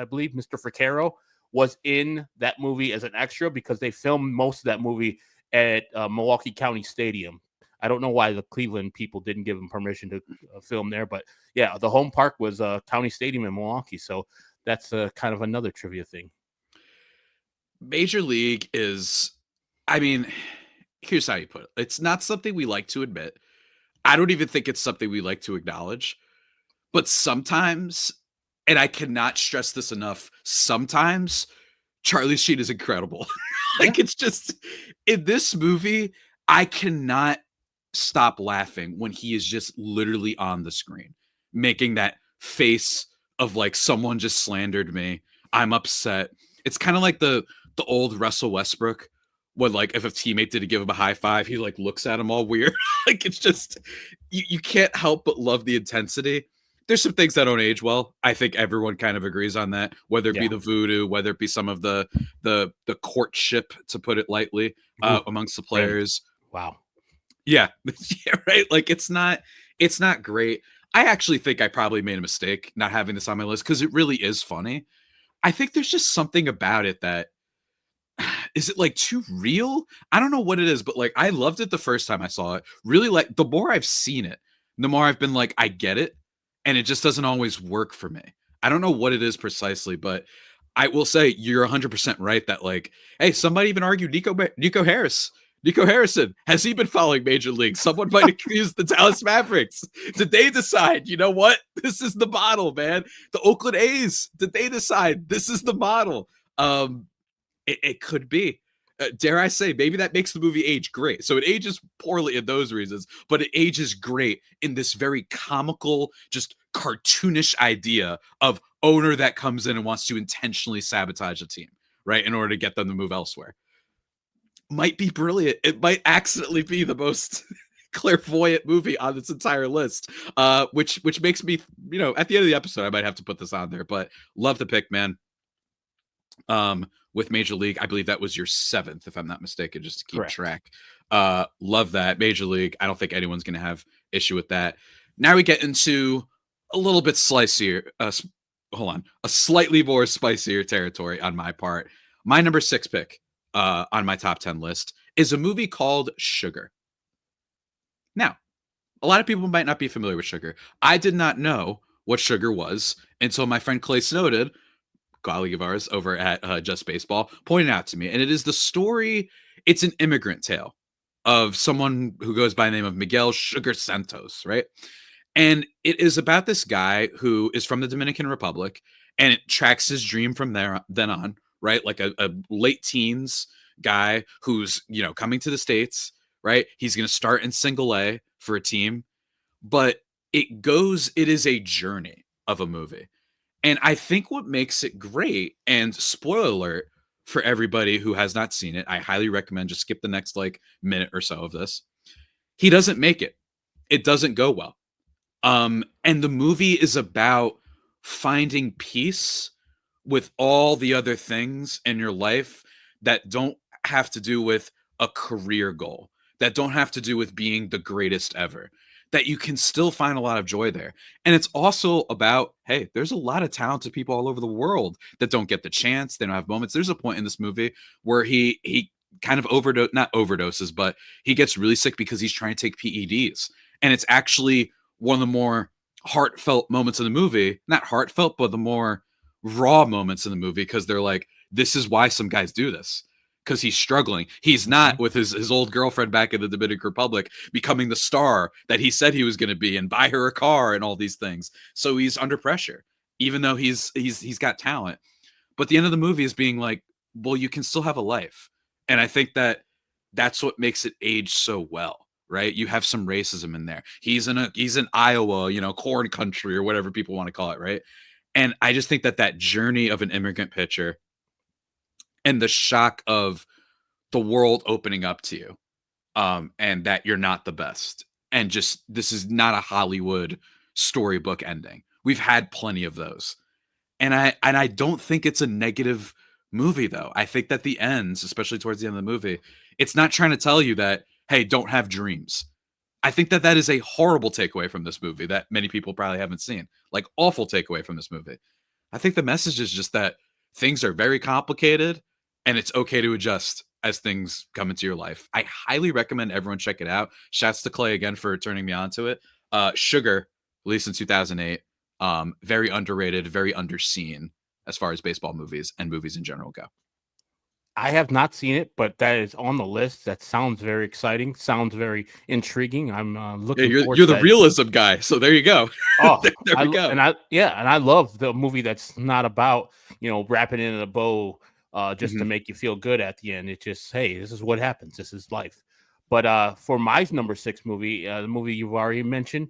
believe Mr. Fricaro, was in that movie as an extra because they filmed most of that movie at Milwaukee County Stadium. I don't know why the Cleveland people didn't give him permission to film there, but yeah, the home park was County Stadium in Milwaukee. So that's kind of another trivia thing. Major League is, I mean, here's how you put it. It's not something we like to admit. I don't even think it's something we like to acknowledge. But sometimes, and I cannot stress this enough, sometimes Charlie Sheen is incredible. It's just, in this movie, I cannot stop laughing when he is just literally on the screen, making that face of like, someone just slandered me. I'm upset. It's kind of like the old Russell Westbrook, when like if a teammate didn't give him a high five, he like looks at him all weird. It's just, you can't help but love the intensity. There's some things that don't age well. I think everyone kind of agrees on that, whether it be the voodoo, whether it be some of the courtship, to put it lightly, amongst the players. Wow. Yeah. Yeah, right. Like it's not great. I actually think I probably made a mistake not having this on my list because it really is funny. I think there's just something about it that, is it like too real? I don't know what it is, but like I loved it the first time I saw it. Really, like the more I've seen it, the more I've been like, I get it. And it just doesn't always work for me. I don't know what it is precisely, but I will say you're 100% right that like, hey, somebody even argued Nico Harris Nico Harrison, has he been following Major League? Someone might accuse the Dallas Mavericks. Did they decide, you know what? This is the model, man. The Oakland A's, did they decide this is the model? It could be. Dare I say, maybe that makes the movie age great. So it ages poorly in those reasons, but it ages great in this very comical, just cartoonish idea of owner that comes in and wants to intentionally sabotage a team, right, in order to get them to move elsewhere. Might be brilliant. It might accidentally be the most clairvoyant movie on this entire list, which makes me, at the end of the episode, I might have to put this on there. But love the pick, man. With Major League, I believe that was your 7th, if I'm not mistaken, just to keep Correct. track. Love that. Major League, I don't think anyone's going to have issue with that. Now we get into a little bit spicier. Hold on, a slightly more spicier territory on my part. My number 6 pick on my top 10 list is a movie called Sugar. Now, a lot of people might not be familiar with Sugar. I did not know what Sugar was until my friend Clay Snowden, colleague of ours over at Just Baseball, pointed out to me. And it is the story, it's an immigrant tale of someone who goes by the name of Miguel Sugar Santos, right? And it is about this guy who is from the Dominican Republic, and it tracks his dream from there then on, right? Like a late teens guy who's, coming to the States, right? He's going to start in single A for a team, but it is a journey of a movie. And I think what makes it great, and spoiler alert for everybody who has not seen it, I highly recommend just skip the next minute or so of this. He doesn't make it. It doesn't go well. And the movie is about finding peace with all the other things in your life that don't have to do with a career goal, that don't have to do with being the greatest ever, that you can still find a lot of joy there. And it's also about, hey, there's a lot of talented people all over the world that don't get the chance. They don't have moments. There's a point in this movie where he kind of not overdoses, but he gets really sick because he's trying to take PEDs. And it's actually one of the more heartfelt moments in the movie. Not heartfelt, but the more raw moments in the movie, because they're like, this is why some guys do this. Because he's struggling. He's not with his old girlfriend back in the Dominican Republic becoming the star that he said he was going to be and buy her a car and all these things. So he's under pressure, even though he's got talent. But the end of the movie is being like, well, you can still have a life. And I think that's what makes it age so well, right? You have some racism in there. He's in Iowa, corn country or whatever people want to call it, right? And I just think that journey of an immigrant pitcher and the shock of the world opening up to you, and that you're not the best, and just this is not a Hollywood storybook ending. We've had plenty of those, and I don't think it's a negative movie though. I think that the ends, especially towards the end of the movie, it's not trying to tell you that, hey, don't have dreams. I think that is a horrible takeaway from this movie that many people probably haven't seen. Like, awful takeaway from this movie. I think the message is just that things are very complicated and it's okay to adjust as things come into your life. I highly recommend everyone check it out. Shouts to Clay again for turning me on to it. Sugar, released in 2008. Very underrated, very underseen as far as baseball movies and movies in general go. I have not seen it, but that is on the list. That sounds very exciting. Sounds very intriguing. I'm looking. Yeah, you're the realism guy, so there you go. Oh, there we go. And I love the movie that's not about wrapping it in a bow just to make you feel good at the end. It's just, hey, this is what happens. This is life. But for my number 6 movie, the movie you've already mentioned,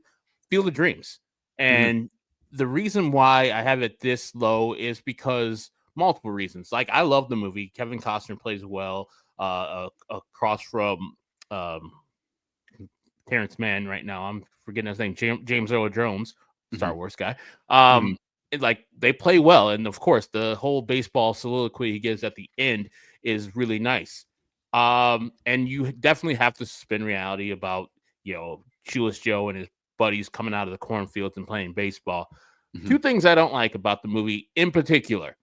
Field of Dreams, and the reason why I have it this low is because multiple reasons. Like, I love the movie. Kevin Costner plays well across from Terrence Mann right now. I'm forgetting his name. James Earl Jones, Star Wars guy. Like, they play well. And of course, the whole baseball soliloquy he gives at the end is really nice. And you definitely have to suspend reality about, Shoeless Joe and his buddies coming out of the cornfields and playing baseball. 2 things I don't like about the movie in particular.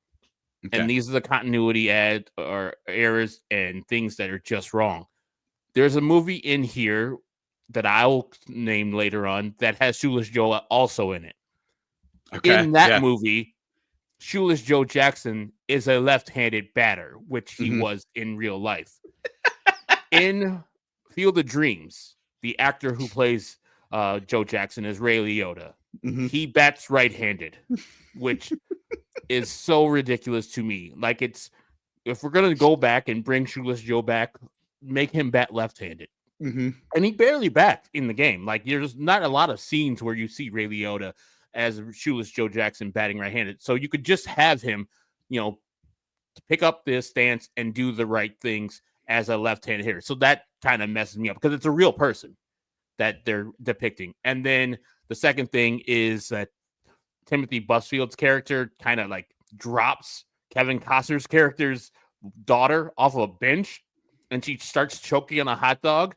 Okay. And these are the continuity ads or errors and things that are just wrong. There's a movie in here that I'll name later on that has Shoeless Joe also in it. Okay. In that movie, Shoeless Joe Jackson is a left-handed batter, which he was in real life. in Field of Dreams, the actor who plays Joe Jackson is Ray Liotta. Mhm. He bats right-handed, which is so ridiculous to me. Like, it's if we're gonna go back and bring Shoeless Joe back, make him bat left-handed. Mhm. And he barely bats in the game. Like, there's not a lot of scenes where you see Ray Liotta as Shoeless Joe Jackson batting right-handed. So you could just have him, pick up this stance and do the right things as a left-handed hitter. So that kind of messes me up because it's a real person that they're depicting. And then the second thing is that Timothy Busfield's character kind of like drops Kevin Costner's character's daughter off of a bench and she starts choking on a hot dog.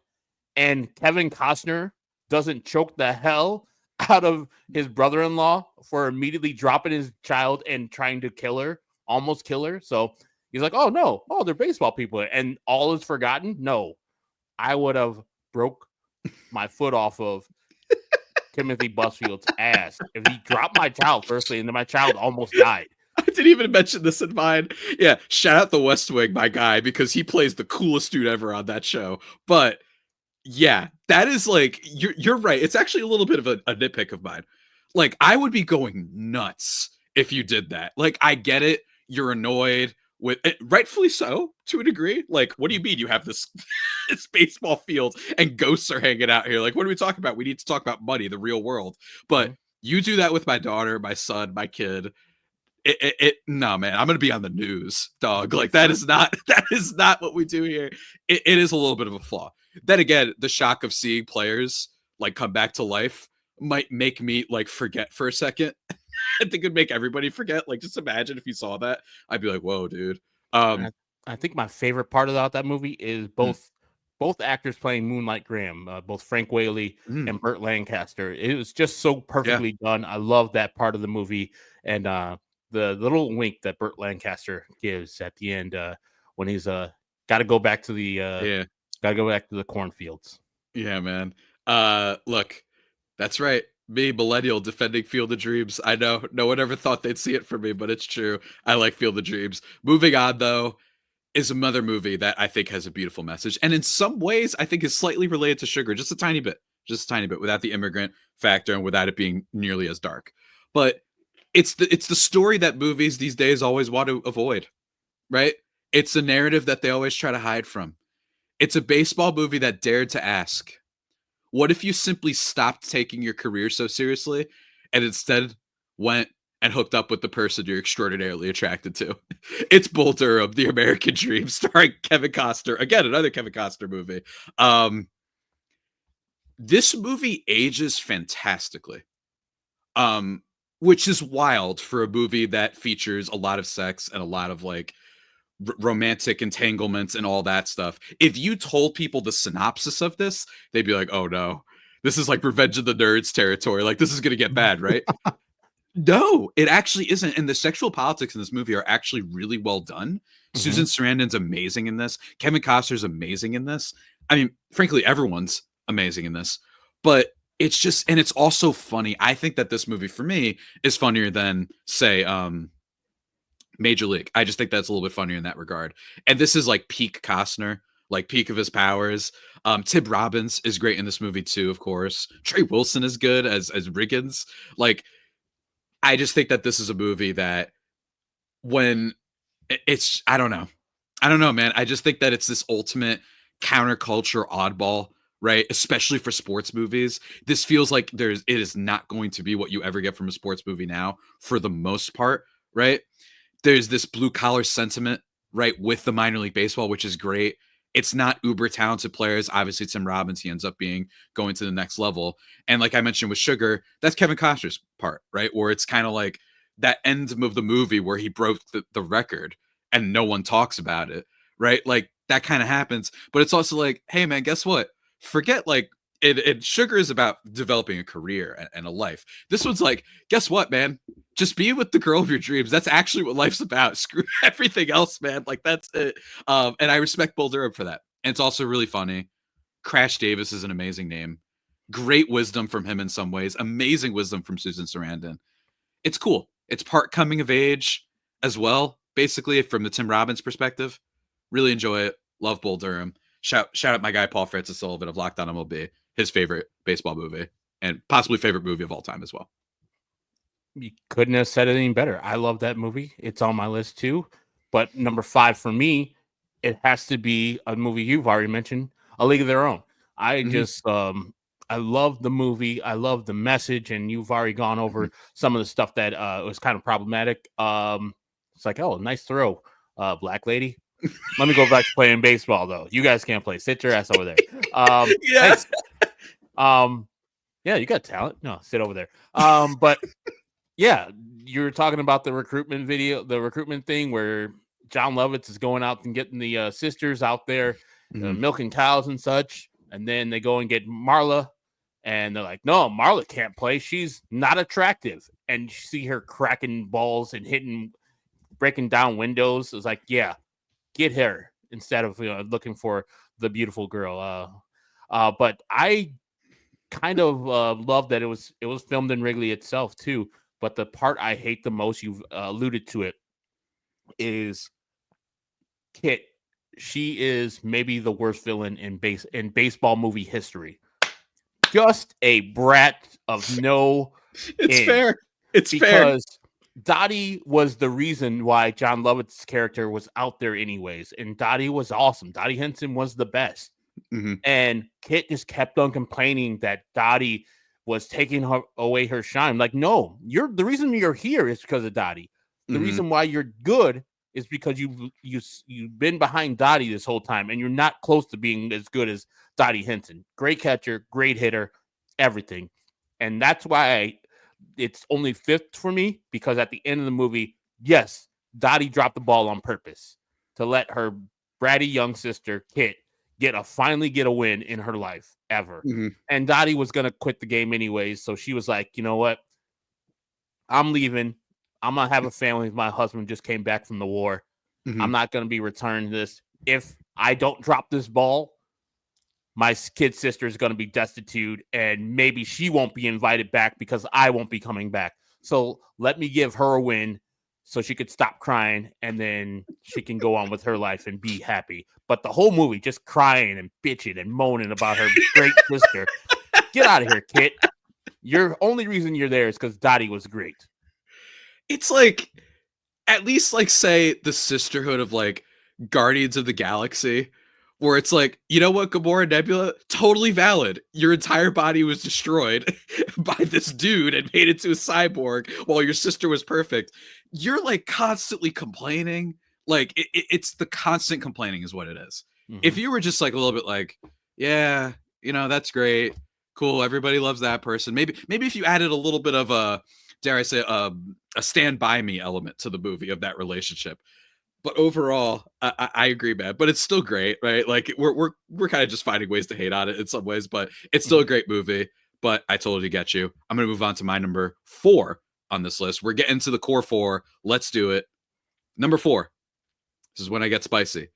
And Kevin Costner doesn't choke the hell out of his brother-in-law for immediately dropping his child and trying to kill her, almost kill her. So he's like, oh, no. Oh, they're baseball people. And all is forgotten. No, I would have broke my foot off of Timothy Busfield's ass if he dropped my child firstly, and then my child almost died. I didn't even mention this in mine. Yeah, shout out The West Wing, my guy, because he plays the coolest dude ever on that show. But yeah, that is like you're right. It's actually a little bit of a nitpick of mine. Like, I would be going nuts if you did that. Like, I get it. You're annoyed with it, rightfully so to a degree. Like, what do you mean you have this this baseball field and ghosts are hanging out here? Like, what are we talking about? We need to talk about money, the real world. But you do that with my daughter, my son, my kid. No, man, I'm gonna be on the news, dog. Like, that is not what we do here. It is a little bit of a flaw. Then again, the shock of seeing players like come back to life might make me like forget for a second. I think it'd make everybody forget. Like, just imagine if you saw that, I'd be like, whoa, dude. I think my favorite part about that movie is both actors playing Moonlight Graham, both Frank Whaley and Burt Lancaster. It was just so perfectly done. I love that part of the movie, and the little wink that Burt Lancaster gives at the end when he's got to go back to the cornfields. Yeah, man. Look, that's right. Me, millennial, defending Field of Dreams. I know no one ever thought they'd see it from me, but it's true. I like Field of Dreams. Moving on, though, is another movie that I think has a beautiful message, and in some ways, I think is slightly related to Sugar, just a tiny bit, without the immigrant factor and without it being nearly as dark. But it's the story that movies these days always want to avoid, right? It's the narrative that they always try to hide from. It's a baseball movie that dared to ask, what if you simply stopped taking your career so seriously and instead went and hooked up with the person you're extraordinarily attracted to? It's Bull Durham, The American Dream, starring Kevin Costner. Again, another Kevin Costner movie. This movie ages fantastically, which is wild for a movie that features a lot of sex and a lot of like romantic entanglements and all that stuff. If you told people the synopsis of this, they'd be like, oh no, this is like Revenge of the Nerds territory. Like, this is going to get bad, right? No, it actually isn't. And the sexual politics in this movie are actually really well done. Susan Sarandon's amazing in this. Kevin Costner's amazing in this. I mean, frankly, everyone's amazing in this. But it's just, and it's also funny. I think that this movie for me is funnier than, say, Major League. I just think that's a little bit funnier in that regard. And this is like peak Costner, like peak of his powers. Tim Robbins is great in this movie too, of course. Trey Wilson is good as Riggins. Like, I just think that this is a movie that when it's, I don't know, man. I just think that it's this ultimate counterculture oddball, right? Especially for sports movies. This feels like it is not going to be what you ever get from a sports movie now for the most part, right? There's this blue collar sentiment, right, with the minor league baseball, which is great. It's not uber talented players. Obviously, Tim Robbins, he ends up going to the next level. And like I mentioned with Sugar, that's Kevin Costner's part, right? Where it's kind of like that end of the movie where he broke the record and no one talks about it, right? Like, that kind of happens. But it's also like, hey, man, guess what? Forget like Sugar is about developing a career and a life. This one's like, guess what, man? Just be with the girl of your dreams. That's actually what life's about. Screw everything else, man. Like, that's it. And I respect Bull Durham for that. And it's also really funny. Crash Davis is an amazing name. Great wisdom from him in some ways. Amazing wisdom from Susan Sarandon. It's cool. It's part coming of age as well, basically, from the Tim Robbins perspective. Really enjoy it. Love Bull Durham. shout out my guy Paul Francis Sullivan of Locked On MLB, his favorite baseball movie and possibly favorite movie of all time as well. You couldn't have said it any better. I love that movie. It's on my list too. But number 5 for me, it has to be a movie you've already mentioned, A League of Their Own. I just I love the movie. I love the message, and you've already gone over some of the stuff that was kind of problematic. It's like, oh, nice throw, black lady. Let me go back to playing baseball, though. You guys can't play. Sit your ass over there. Yeah. Thanks. Yeah, you got talent. No, sit over there. But yeah, you're talking about the recruitment thing where John Lovitz is going out and getting the sisters out there, milking cows and such. And then they go and get Marla, and they're like, no, Marla can't play. She's not attractive. And you see her cracking balls and breaking down windows. It's like, yeah, get her instead of looking for the beautiful girl. But I kind of love that it was filmed in Wrigley itself too. But the part I hate the most, you've alluded to it, is Kit. She is maybe the worst villain in baseball movie history. Just a brat of no. It's fair. It's because Dottie was the reason why John Lovitz's character was out there anyways, and Dottie was awesome. Dottie Henson was the best, and Kit just kept on complaining that Dottie was taking away her shine. Like, no, the reason you're here is because of Dottie. The reason why you're good is because you've been behind Dottie this whole time, and you're not close to being as good as Dottie Henson. Great catcher, great hitter, everything. And that's why it's only 5th for me, because at the end of the movie, yes, Dottie dropped the ball on purpose to let her bratty young sister, Kit, finally get a win in her life ever. And Dottie was going to quit the game anyways. So she was like, you know what? I'm leaving. I'm going to have a family. My husband just came back from the war. I'm not going to be returning this. If I don't drop this ball, my kid sister is going to be destitute, and maybe she won't be invited back because I won't be coming back. So let me give her a win so she could stop crying, and then she can go on with her life and be happy. But the whole movie just crying and bitching and moaning about her great sister. Get out of here, Kit. Your only reason you're there is because Dottie was great. It's like, at least like say the sisterhood of like Guardians of the Galaxy, where it's like, you know what, Gamora Nebula, totally valid. Your entire body was destroyed by this dude and made into a cyborg while your sister was perfect. You're like constantly complaining. Like it's the constant complaining is what it is. If you were just like a little bit like, yeah, that's great, cool, everybody loves that person. Maybe if you added a little bit of a, dare I say, a stand by me element to the movie of that relationship. But overall, I agree, man. But it's still great, right? Like we're kind of just finding ways to hate on it in some ways, but it's still a great movie. But I totally get you. I'm gonna move on to my number 4 on this list. We're getting to the core 4. Let's do it. Number 4. This is when I get spicy.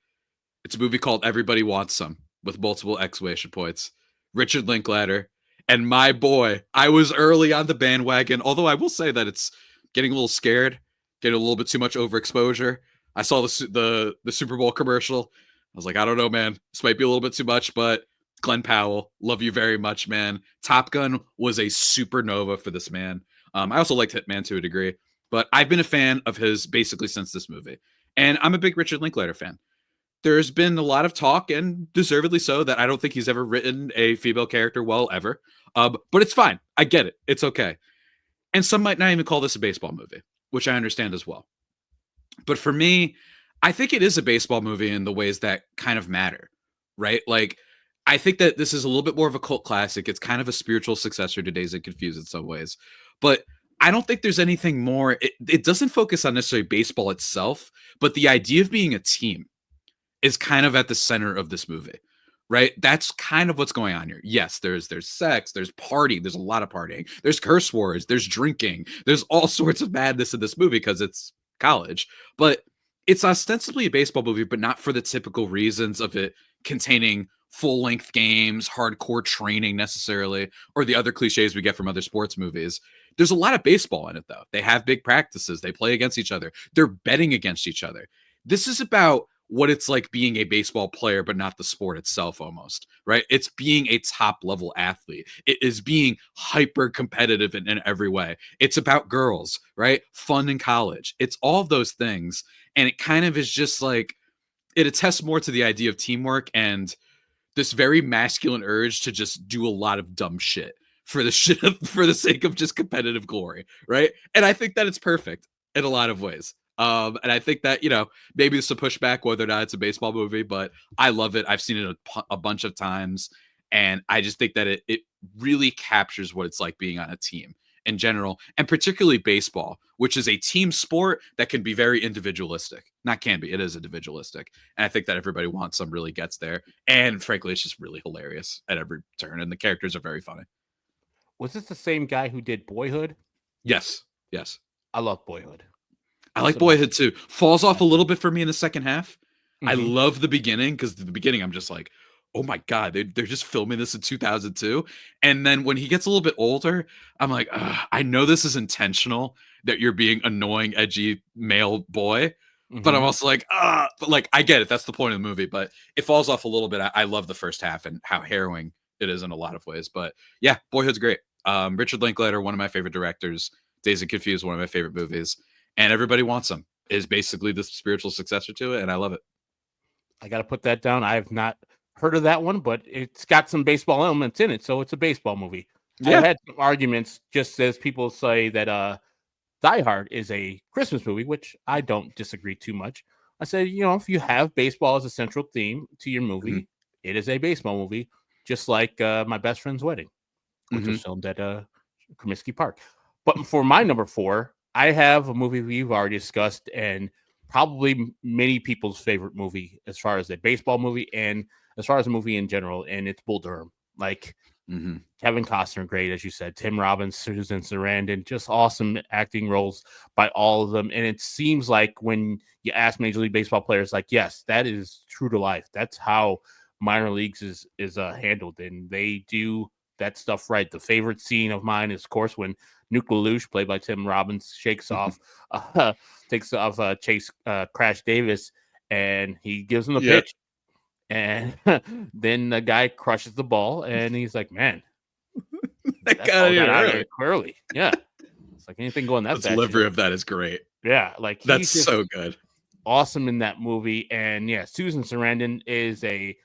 It's a movie called Everybody Wants Some with multiple exclamation points. Richard Linklater. And my boy, I was early on the bandwagon, although I will say that it's getting a little scared, getting a little bit too much overexposure. I saw the Super Bowl commercial. I was like, I don't know, man. This might be a little bit too much, but Glenn Powell, love you very much, man. Top Gun was a supernova for this man. I also liked Hitman to a degree, but I've been a fan of his basically since this movie. And I'm a big Richard Linklater fan. There's been a lot of talk, and deservedly so, that I don't think he's ever written a female character well ever. But it's fine. I get it. It's okay. And some might not even call this a baseball movie, which I understand as well. But for me, I think it is a baseball movie in the ways that kind of matter, right? Like, I think that this is a little bit more of a cult classic. It's kind of a spiritual successor to Dazed and Confused in some ways. But I don't think there's anything more. It doesn't focus on necessarily baseball itself, but the idea of being a team is kind of at the center of this movie, right? That's kind of what's going on here. Yes, there's sex, there's party, there's a lot of partying, there's curse words, there's drinking, there's all sorts of madness in this movie because it's college, but it's ostensibly a baseball movie, but not for the typical reasons of it containing full-length games, hardcore training necessarily, or the other cliches we get from other sports movies. There's a lot of baseball in it, though. They have big practices. They play against each other. They're betting against each other. This is about what it's like being a baseball player, but not the sport itself almost, right? It's being a top level athlete. It is being hyper competitive in every way. It's about girls, right? Fun in college. It's all of those things. And it kind of is just like, it attests more to the idea of teamwork and this very masculine urge to just do a lot of dumb shit for the shit for the sake of just competitive glory, right? And I think that it's perfect in a lot of ways. And I think that, you know, maybe it's a pushback whether or not it's a baseball movie, but I love it. I've seen it a bunch of times, and I just think that it really captures what it's like being on a team in general, and particularly baseball, which is a team sport that can be very individualistic. Not can be, it is individualistic. And I think that everybody wants some really gets there. And frankly, it's just really hilarious at every turn. And the characters are very funny. Was this the same guy who did Boyhood? Yes. Yes. I love Boyhood. I like Boyhood too. Falls off a little bit for me in the second half. I Mhm. love the beginning because the beginning I'm just like, oh my God, they're just filming this in 2002. And then when he gets a little bit older, I'm like, I know this is intentional that you're being annoying, edgy male boy. But I'm Mhm. also like, but like, I get it. That's the point of the movie. But it falls off a little bit. I love the first half and how harrowing it is in a lot of ways. But yeah, Boyhood's great. Richard Linklater, one of my favorite directors. Dazed and Confused, one of my favorite movies. And Everybody Wants Him is basically the spiritual successor to it. And I love it. I got to put that down. I have not heard of that one, but it's got some baseball elements in it, so it's a baseball movie. I've Yeah. had some arguments, just as people say that Die Hard is a Christmas movie, which I don't disagree too much. I say, you know, if you have baseball as a central theme to your movie, Mhm. it is a baseball movie, just like My Best Friend's Wedding, which was Mhm. filmed at Comiskey Park. But for my number 4, I have a movie we've already discussed, and probably many people's favorite movie as far as a baseball movie and as far as a movie in general, and it's Bull Durham. Like, Mhm. Kevin Costner, great, as you said. Tim Robbins, Susan Sarandon, just awesome acting roles by all of them. And it seems like when you ask Major League Baseball players, like, yes, that is true to life. That's how minor leagues is handled, and they do that stuff right. The favorite scene of mine is, of course, when Nuke LaLoosh, played by Tim Robbins, takes off Chase Crash Davis, and he gives him the Yeah. pitch. And then the guy crushes the ball, and he's like, man, That that got ball in got out of there early. early. Yeah. It's like anything going The that fast. delivery of that is great. Yeah. Like That's he's just so good. awesome in that movie. And yeah, Susan Sarandon is a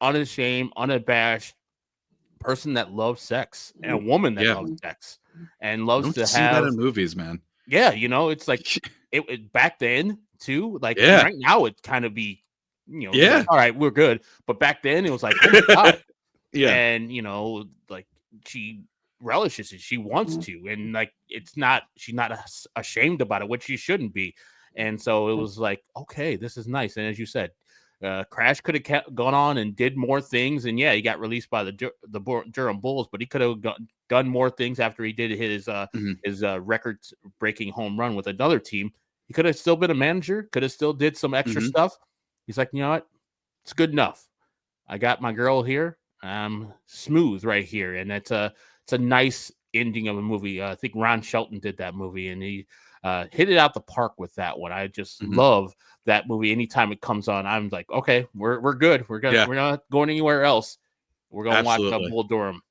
unashamed, unabashed person that loves sex, and a woman that Yeah. loves sex and You loves don't to see that have, in movies, man. yeah, you know, it's like it back then too. Like Yeah. right now, it kind of be, you know, you're like, Yeah. all right, we're good. But back then, it was like, oh my God. Yeah. And you know, like she relishes it, she wants to, and like she's not ashamed about it, which she shouldn't be. And so it was like, okay, this is nice. And as you said, Crash could have gone on and did more things, and yeah, he got released by the Durham Bulls, but he could have done more things after he did Mhm. his record breaking home run with another team. He could have still been a manager, could have still did some extra Mhm. stuff. He's like, you know what, it's good enough. I got my girl here. I'm smooth right here, and it's a nice ending of a movie. I think Ron Shelton did that movie, and he hit it out the park with that one. I just Mhm. love that movie. Anytime it comes on, I'm like, okay, we're good. Yeah. We're not going anywhere else. We're gonna watch Absolutely. Bull Durham.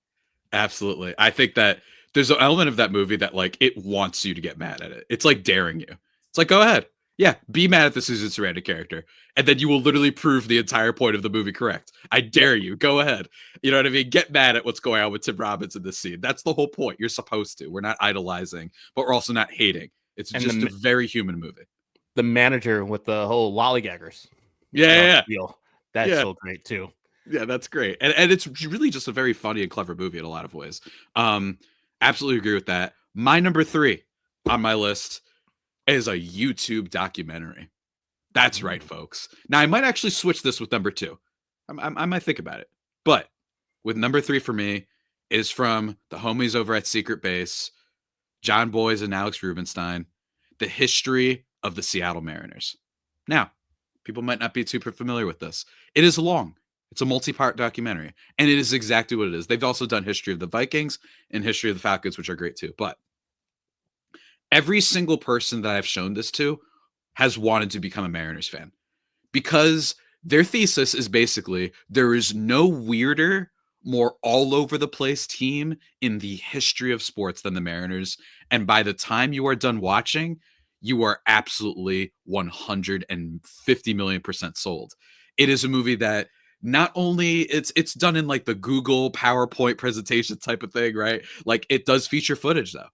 Absolutely. I think that there's an element of that movie that like it wants you to get mad at it. It's like daring you. It's like, go ahead. Yeah, be mad at the Susan Sarandon character. And then you will literally prove the entire point of the movie correct. I Yep. dare you. Go ahead. You know what I mean? Get mad at what's going on with Tim Robbins in this scene. That's the whole point. You're supposed to. We're not idolizing, but we're also not hating. It's And just a very human movie. the manager with the whole lollygaggers Yeah, yeah, yeah. deal. That's Yeah. so great too. Yeah, that's great. And it's really just a very funny and clever movie in a lot of ways. Um, Absolutely agree with that. My number 3 on my list is a YouTube documentary. That's right, Mm. folks. Now, I might actually switch this with number 2. I might think about it. But with number 3 for me is from the homies over at Secret Base, John Boyes and Alex Rubinstein, The History of the Seattle Mariners. Now, people might not be super familiar with this. It is long. It's a multi-part documentary, and it is exactly what it is. They've also done History of the Vikings and History of the Falcons, which are great too. But every single person that I've shown this to has wanted to become a Mariners fan because their thesis is basically there is no weirder, more all over the place team in the history of sports than the Mariners. And by the time you are done watching, you are absolutely 150 million% sold. It is a movie that not only it's done in like the Google PowerPoint presentation type of thing, right? Like it does feature footage though.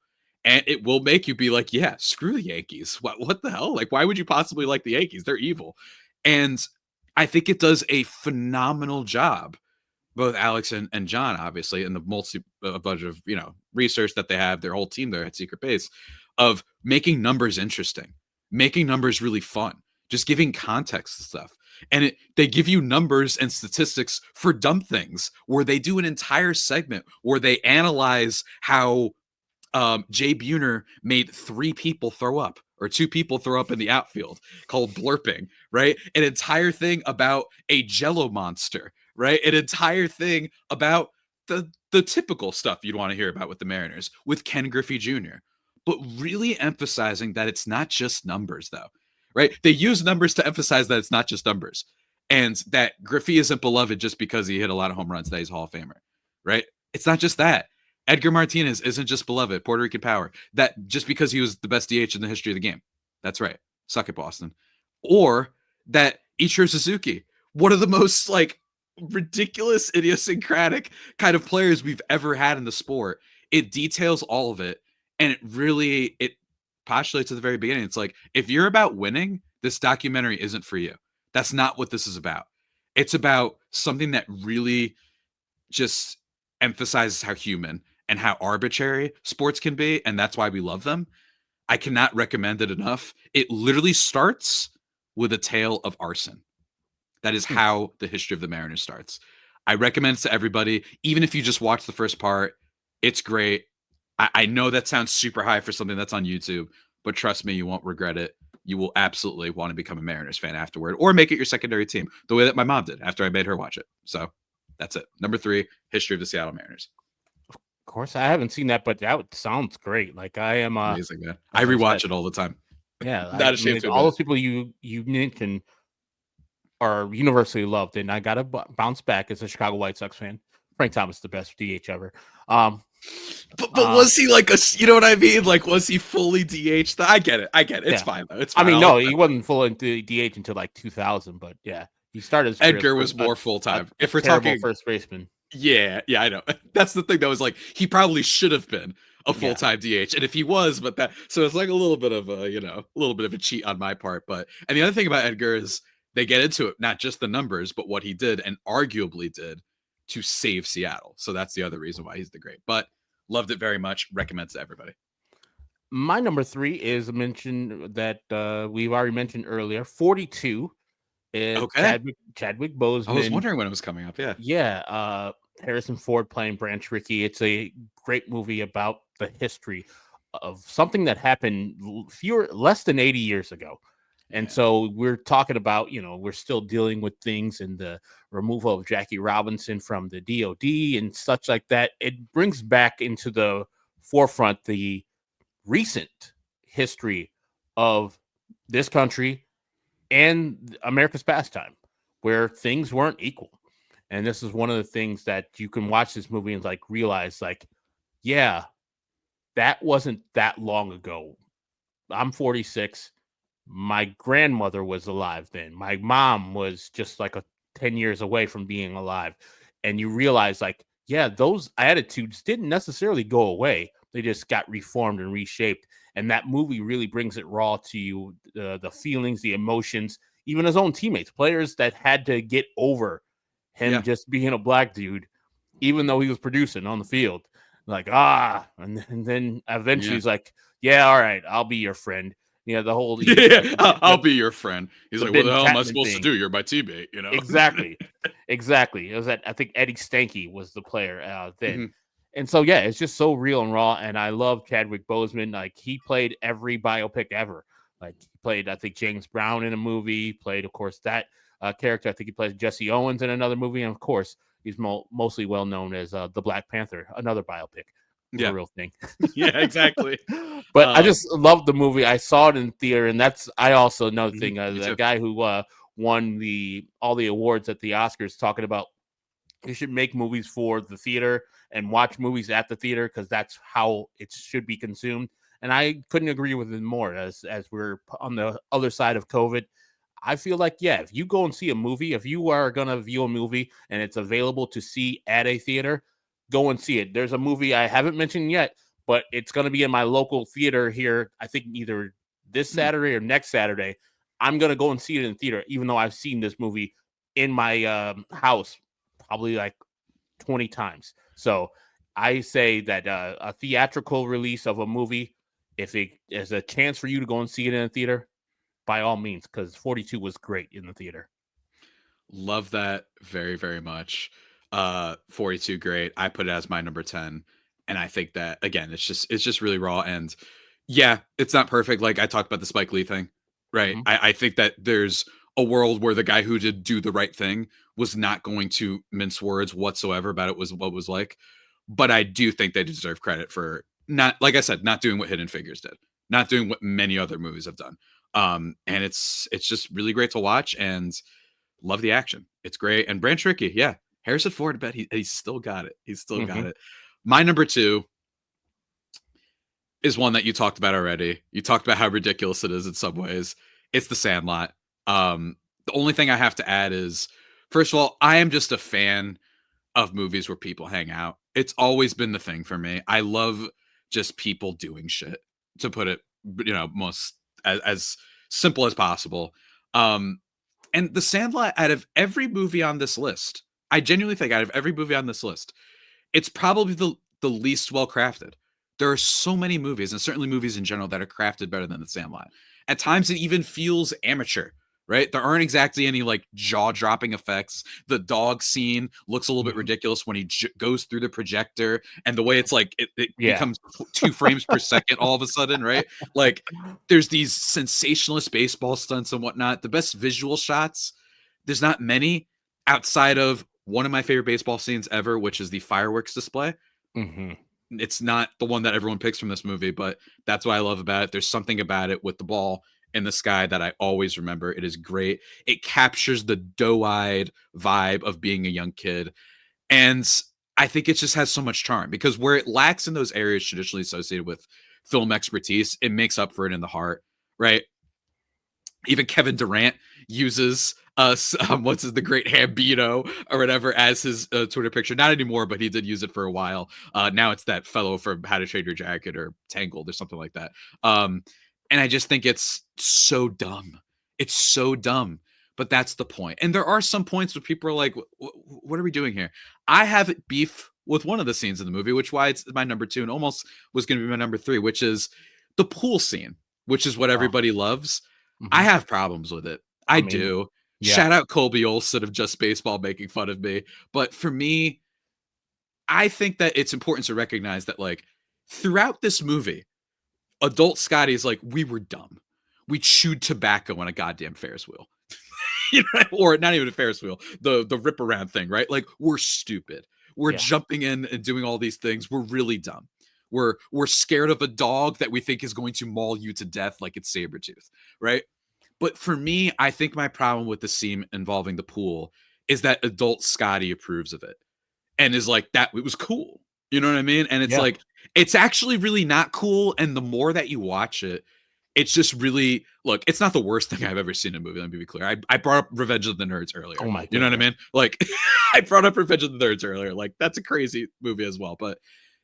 And it will make you be like, yeah, screw the Yankees. What the hell? Like, why would you possibly like the Yankees? They're evil. And I think it does a phenomenal job, both Alex and John, obviously, and the a bunch of research that they have, their whole team there at Secret Base, of making numbers interesting, making numbers really fun, just giving context to stuff. And they give you numbers and statistics for dumb things, where they do an entire segment where they analyze how Jay Buhner made 3 people throw up, or 2 people throw up in the outfield, called blurping, right? An entire thing about a Jello monster, right? An entire thing about the typical stuff you'd want to hear about with the Mariners, with Ken Griffey Jr., but really emphasizing that it's not just numbers, though, right? They use numbers to emphasize that it's not just numbers, and that Griffey isn't beloved just because he hit a lot of home runs, that he's a Hall of Famer, right? It's not just that. Edgar Martinez isn't just beloved, Puerto Rican power, that just because he was the best DH in the history of the game. That's right. Suck it, Boston. Or that Ichiro Suzuki, one of the most like ridiculous, idiosyncratic kind of players we've ever had in the sport. It details all of it, and it postulates at the very beginning. It's like, if you're about winning, this documentary isn't for you. That's not what this is about. It's about something that really just emphasizes how human and how arbitrary sports can be, and that's why we love them. I cannot recommend it enough. It literally starts with a tale of arson. That is how the history of the Mariners starts. I recommend it to everybody, even if you just watch the first part. It's great. I know that sounds super high for something that's on YouTube, but trust me, you won't regret it. You will absolutely want to become a Mariners fan afterward, or make it your secondary team, the way that my mom did after I made her watch it. So that's it. Number 3, history of the Seattle Mariners. Of course, I haven't seen that, but that sounds great. Like, I am amazing, man. I rewatch it all the time. Yeah, not ashamed to all those people you mentioned are universally loved, and I gotta bounce back as a Chicago White Sox fan. Frank Thomas, the best DH ever. But was he like you know what I mean? Like, was he fully DH? I get it. It's fine though. It's fine. I mean, no, he wasn't full DH until like 2000, but yeah, he started. Edgar was more full time. If we're talking first baseman, yeah, I know. That's the thing that was like, he probably should have been a full time DH, and if he was, but so it's like a little bit of a cheat on my part. But and the other thing about Edgar is they get into it, not just the numbers, but what he did and arguably did to save Seattle. So that's the other reason why he's the great. But loved it very much. Recommend it to everybody. My number 3 is a mention that we've already mentioned earlier. 42 is Chadwick Boseman. I was wondering when it was coming up. Yeah. Harrison Ford playing Branch Rickey. It's a great movie about the history of something that happened less than 80 years ago. And so we're talking about, we're still dealing with things, and the removal of Jackie Robinson from the DOD and such like that. It brings back into the forefront the recent history of this country and America's pastime, where things weren't equal. And this is one of the things that you can watch this movie and like realize, like, yeah, that wasn't that long ago. I'm 46. My grandmother was alive then. My mom was just like 10 years away from being alive. And you realize, like, yeah, those attitudes didn't necessarily go away. They just got reformed and reshaped. And that movie really brings it raw to you, the feelings, the emotions, even his own teammates, players that had to get over him just being a black dude, even though he was producing on the field. Like, and then eventually he's like, yeah, all right, I'll be your friend. Yeah, the whole I'll be your friend. He's like, what the hell am I supposed to do? You're my teammate, Exactly. It was I think Eddie Stanky was the player then. Mm-hmm. And so it's just so real and raw. And I love Chadwick Boseman. Like, he played every biopic ever. Like, he played, I think, James Brown in a movie. Played, of course, that character. I think he plays Jesse Owens in another movie. And of course, he's mostly well known as the Black Panther, another biopic. The real thing. Yeah, exactly. But I just love the movie. I saw it in theater, and that's I also another thing. The guy who won all the awards at the Oscars, talking about you should make movies for the theater and watch movies at the theater because that's how it should be consumed. And I couldn't agree with him more. As we're on the other side of COVID, I feel like, yeah, if you go and see a movie, if you are going to view a movie and it's available to see at a theater, go and see it. There's a movie I haven't mentioned yet, but it's going to be in my local theater here, I think either this Saturday or next Saturday. I'm going to go and see it in theater, even though I've seen this movie in my house probably like 20 times. So I say that a theatrical release of a movie, if it is a chance for you to go and see it in a theater, by all means, because 42 was great in the theater. Love that very, very much. 42 great. I put it as my number 10. And I think that again, it's just really raw. And yeah, it's not perfect. Like I talked about the Spike Lee thing, right? Mhm. I think that there's a world where the guy who did do the right thing was not going to mince words whatsoever about it was what it was like. But I do think they deserve credit for not, like I said, not doing what Hidden Figures did, not doing what many other movies have done. And it's just really great to watch and love the action. It's great. And Branch Rickey, yeah. Harrison Ford, I bet he's still got it. He's still got Mhm. it. My number 2 is one that you talked about already. You talked about how ridiculous it is in some ways. It's The Sandlot. The only thing I have to add is, first of all, I am just a fan of movies where people hang out. It's always been the thing for me. I love just people doing shit, to put it, most as simple as possible. Um, and The Sandlot, out of every movie on this list, I genuinely think out of every movie on this list, it's probably the least well crafted. There are so many movies, and certainly movies in general, that are crafted better than The Sandlot. At times, it even feels amateur, right? There aren't exactly any like jaw dropping effects. The dog scene looks a little bit Mhm. ridiculous when he goes through the projector, and the way it's like it Yeah. becomes 2 frames per second all of a sudden, right? Like there's these sensationalist baseball stunts and whatnot. The best visual shots, there's not many outside of one of my favorite baseball scenes ever, which is the fireworks display. Mhm. It's not the one that everyone picks from this movie, but that's what I love about it. There's something about it with the ball in the sky that I always remember. It is great. It captures the doe-eyed vibe of being a young kid. And I think it just has so much charm because where it lacks in those areas traditionally associated with film expertise, it makes up for it in the heart, right? Even Kevin Durant uses what's the great Hambino or whatever as his Twitter picture. Not anymore, but he did use it for a while. Now it's that fellow from How to Trade Your Jacket or Tangled or something like that. And I just think it's so dumb. It's so dumb. But that's the point. And there are some points where people are like, "What are we doing here?" I have beef with one of the scenes in the movie, which why it's my number 2 and almost was going to be my number 3, which is the pool scene, which is what Oh. everybody loves. I Mhm. have problems with it. I I mean, do. yeah. Shout out Colby Olson of Just Baseball making fun of me. But for me, I think that it's important to recognize that, like, throughout this movie, adult Scotty is like, we were dumb. We chewed tobacco on a goddamn Ferris wheel. Or not even a Ferris wheel, the rip around thing, right? Like, we're stupid. We're Yeah. jumping in and doing all these things. We're really dumb. We're scared of a dog that we think is going to maul you to death like it's Sabretooth, right? But for me, I think my problem with the scene involving the pool is that adult Scotty approves of it and is like, that it was cool. You know what I mean? And it's Yeah. like, it's actually really not cool. And the more that you watch it, it's just really, look, it's not the worst thing I've ever seen in a movie. Let me be clear. I brought up Revenge of the Nerds earlier. Oh my You know what I goodness. mean? Like, I brought up Revenge of the Nerds earlier. Like, that's a crazy movie as well. But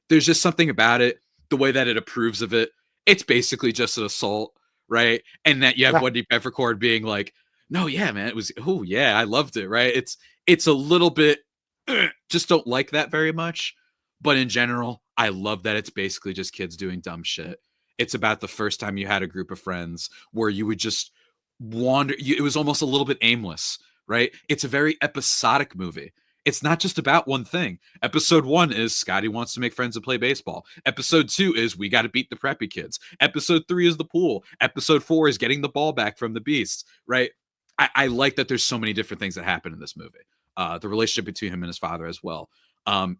there's just something about it, the way that it approves of it. It's basically just an assault, right? And that you have Yeah. Wendy Peppercorn being like, "No, yeah, man, it was. Oh, yeah, I loved it." Right? It's a little bit. Just don't like that very much. But in general, I love that it's basically just kids doing dumb shit. It's about the first time you had a group of friends where you would just wander. It was almost a little bit aimless, right? It's a very episodic movie. It's not just about one thing. Episode 1 is Scotty wants to make friends and play baseball. Episode 2 is we got to beat the preppy kids. Episode 3 is the pool. Episode 4 is getting the ball back from the beast, right? I like that there's so many different things that happen in this movie. The relationship between him and his father as well.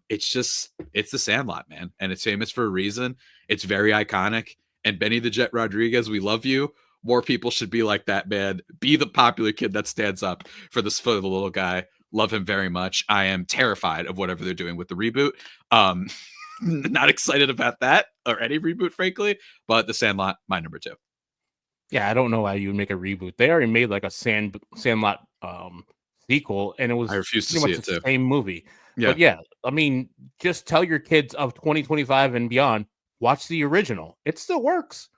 It's the Sandlot, man, and it's famous for a reason. It's very iconic. And Benny the Jet Rodriguez, we love you, More people should be like that man. Be the popular kid that stands up for the little guy. Love him very much. I am terrified of whatever they're doing with the reboot. Not excited about that or any reboot, frankly. But The Sandlot, my number 2. Yeah, I don't know why you would make a reboot. They already made like a Sandlot sequel, and it I was refuse to pretty see much it the too. same movie. Yeah, But yeah, I mean, just tell your kids of 2025 and beyond, watch the original. It still works,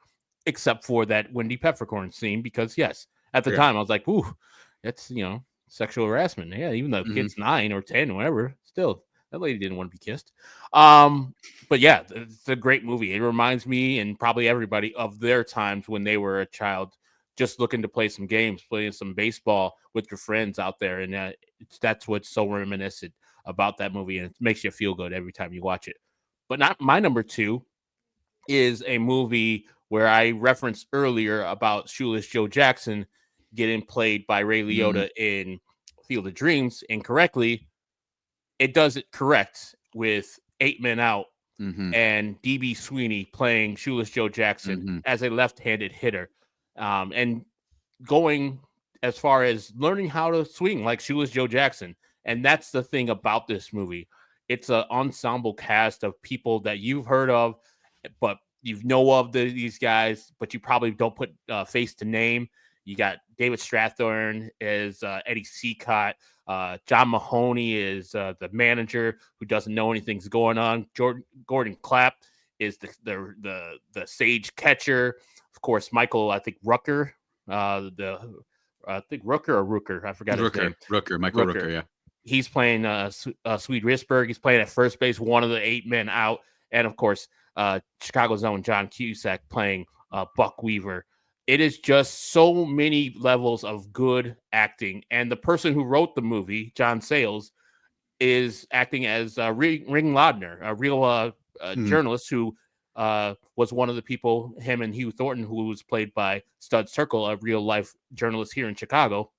except for that Wendy Peppercorn scene. Because yes, at the yeah. time I was like, "Ooh, that's sexual harassment." Yeah, even though the Mhm. kid's 9 or 10, or whatever, still that lady didn't want to be kissed. But yeah, it's a great movie. It reminds me and probably everybody of their times when they were a child, just looking to play some games, playing some baseball with your friends out there, and that's what's so reminiscent about that movie, and it makes you feel good every time you watch it. But not my number 2 is a movie where I referenced earlier about Shoeless Joe Jackson getting played by Ray Mm, Liotta in Field of Dreams incorrectly. It does it correct with 8 Men Out mhm, and DB Sweeney playing Shoeless Joe Jackson mhm. as a left-handed hitter, and going as far as learning how to swing like Shoeless Joe Jackson. And that's the thing about this movie. It's an ensemble cast of people that you've heard of, but you know of these guys, but you probably don't put face to name. You got David Strathairn as Eddie Seacott. John Mahoney is the manager who doesn't know anything's going on. Gordon Clapp is the sage catcher. Of course, Michael, I think Rucker, I think Rooker or Rooker, I forgot his name. Michael Rooker. Rooker, yeah. He's playing Swede Risberg. He's playing at first base, one of the 8 men out, and of course, Chicago's own John Cusack playing Buck Weaver. It is just so many levels of good acting, and the person who wrote the movie, John Sayles, is acting as Ring Lardner, a real Mm, journalist who was one of the people, him and Hugh Thornton, who was played by Stud Circle, a real life journalist here in Chicago,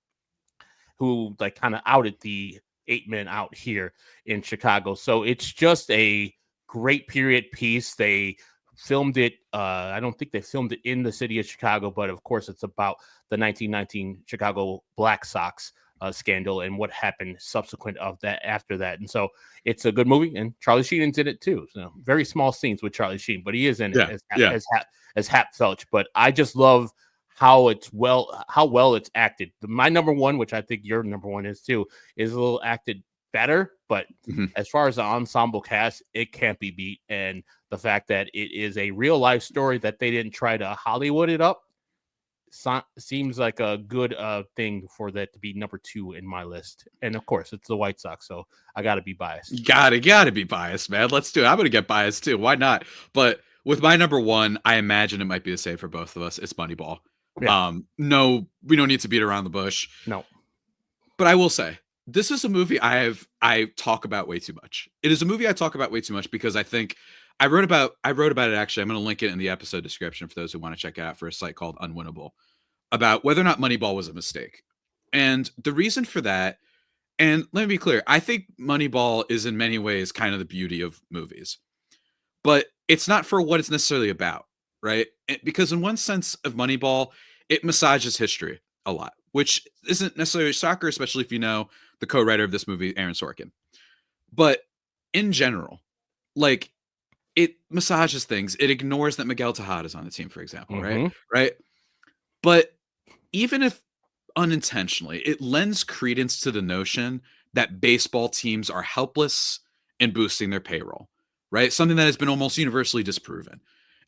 who like kind of outed the 8 Men out here in Chicago. So it's just a great period piece. They filmed it. I don't think they filmed it in the city of Chicago, but of course it's about the 1919 Chicago Black Sox scandal and what happened subsequent of that after that. And so it's a good movie, and Charlie Sheen's in it too. So very small scenes with Charlie Sheen, but he is in it yeah, yeah. as Hap Felch. But I just love how well it's acted. My number 1, which I think your number 1 is too, is a little acted better, but Mhm. as far as the ensemble cast, it can't be beat. And the fact that it is a real life story that they didn't try to Hollywood it up seems like a good thing for that to be number 2 in my list. And of course, it's the White Sox, so I got to be biased. You gotta be biased, man. Let's do it. I'm gonna get biased too. Why not? But with my number 1, I imagine it might be the same for both of us. It's Moneyball. Yeah, No, we don't need to beat around the bush. no. But I will say, this is a movie I talk about way too much. It is a movie I talk about way too much because I think I wrote about it actually. I'm going to link it in the episode description for those who want to check it out for a site called Unwinnable about whether or not Moneyball was a mistake. And the reason for that, and let me be clear, I think Moneyball is in many ways kind of the beauty of movies. But it's not for what it's necessarily about, right? Because in one sense of Moneyball, it massages history a lot, which isn't necessarily soccer, especially if you know the co-writer of this movie, Aaron Sorkin. But in general, like it massages things. It ignores that Miguel Tejada is on the team, for example, right? Mm-hmm. Right. But even if unintentionally, it lends credence to the notion that baseball teams are helpless in boosting their payroll, right? Something that has been almost universally disproven.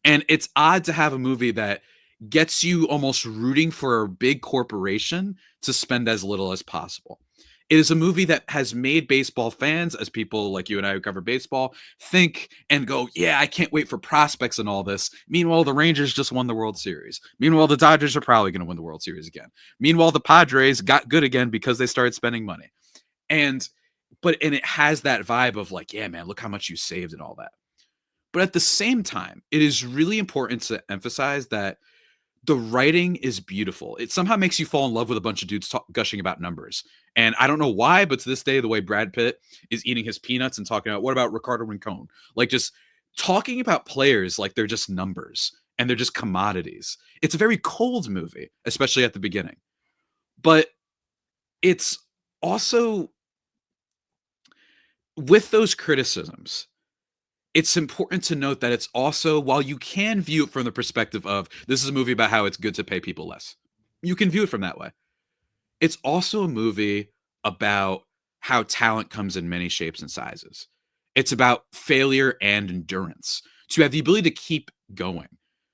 And it's odd to have a movie that gets you almost rooting for a big corporation to spend as little as possible. It is a movie that has made baseball fans, as people like you and I who cover baseball, think and go, yeah, I can't wait for prospects and all this. Meanwhile, the Rangers just won the World Series. Meanwhile, the Dodgers are probably going to win the World Series again. Meanwhile, the Padres got good again because they started spending money. And it has that vibe of like, yeah, man, look how much you saved and all that. But at the same time, it is really important to emphasize that the writing is beautiful. It somehow makes you fall in love with a bunch of dudes gushing about numbers. And I don't know why, but to this day, the way Brad Pitt is eating his peanuts and talking about what about Ricardo Rincon, like just talking about players like they're just numbers and they're just commodities. It's a very cold movie, especially at the beginning. But it's also, with those criticisms, it's important to note that it's also, while you can view it from the perspective of this is a movie about how it's good to pay people less, you can view it from that way. It's also a movie about how talent comes in many shapes and sizes. It's about failure and endurance, to have the ability to keep going,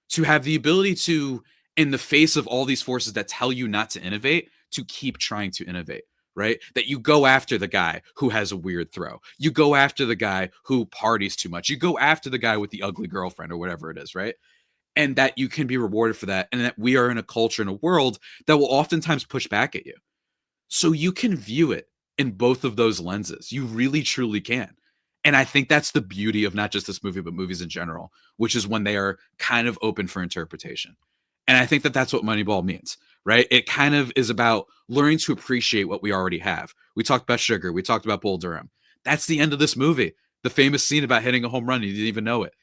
to have the ability to, in the face of all these forces that tell you not to innovate, to keep trying to innovate, right? That you go after the guy who has a weird throw. You go after the guy who parties too much. You go after the guy with the ugly girlfriend or whatever it is, right? And that you can be rewarded for that. And that we are in a culture, in a world that will oftentimes push back at you. So you can view it in both of those lenses. You really, truly can. And I think that's the beauty of not just this movie, but movies in general, which is when they are kind of open for interpretation. And I think that that's what Moneyball means, right? It kind of is about learning to appreciate what we already have. We talked about Sugar. We talked about Bull Durham. That's the end of this movie. The famous scene about hitting a home run. You didn't even know it.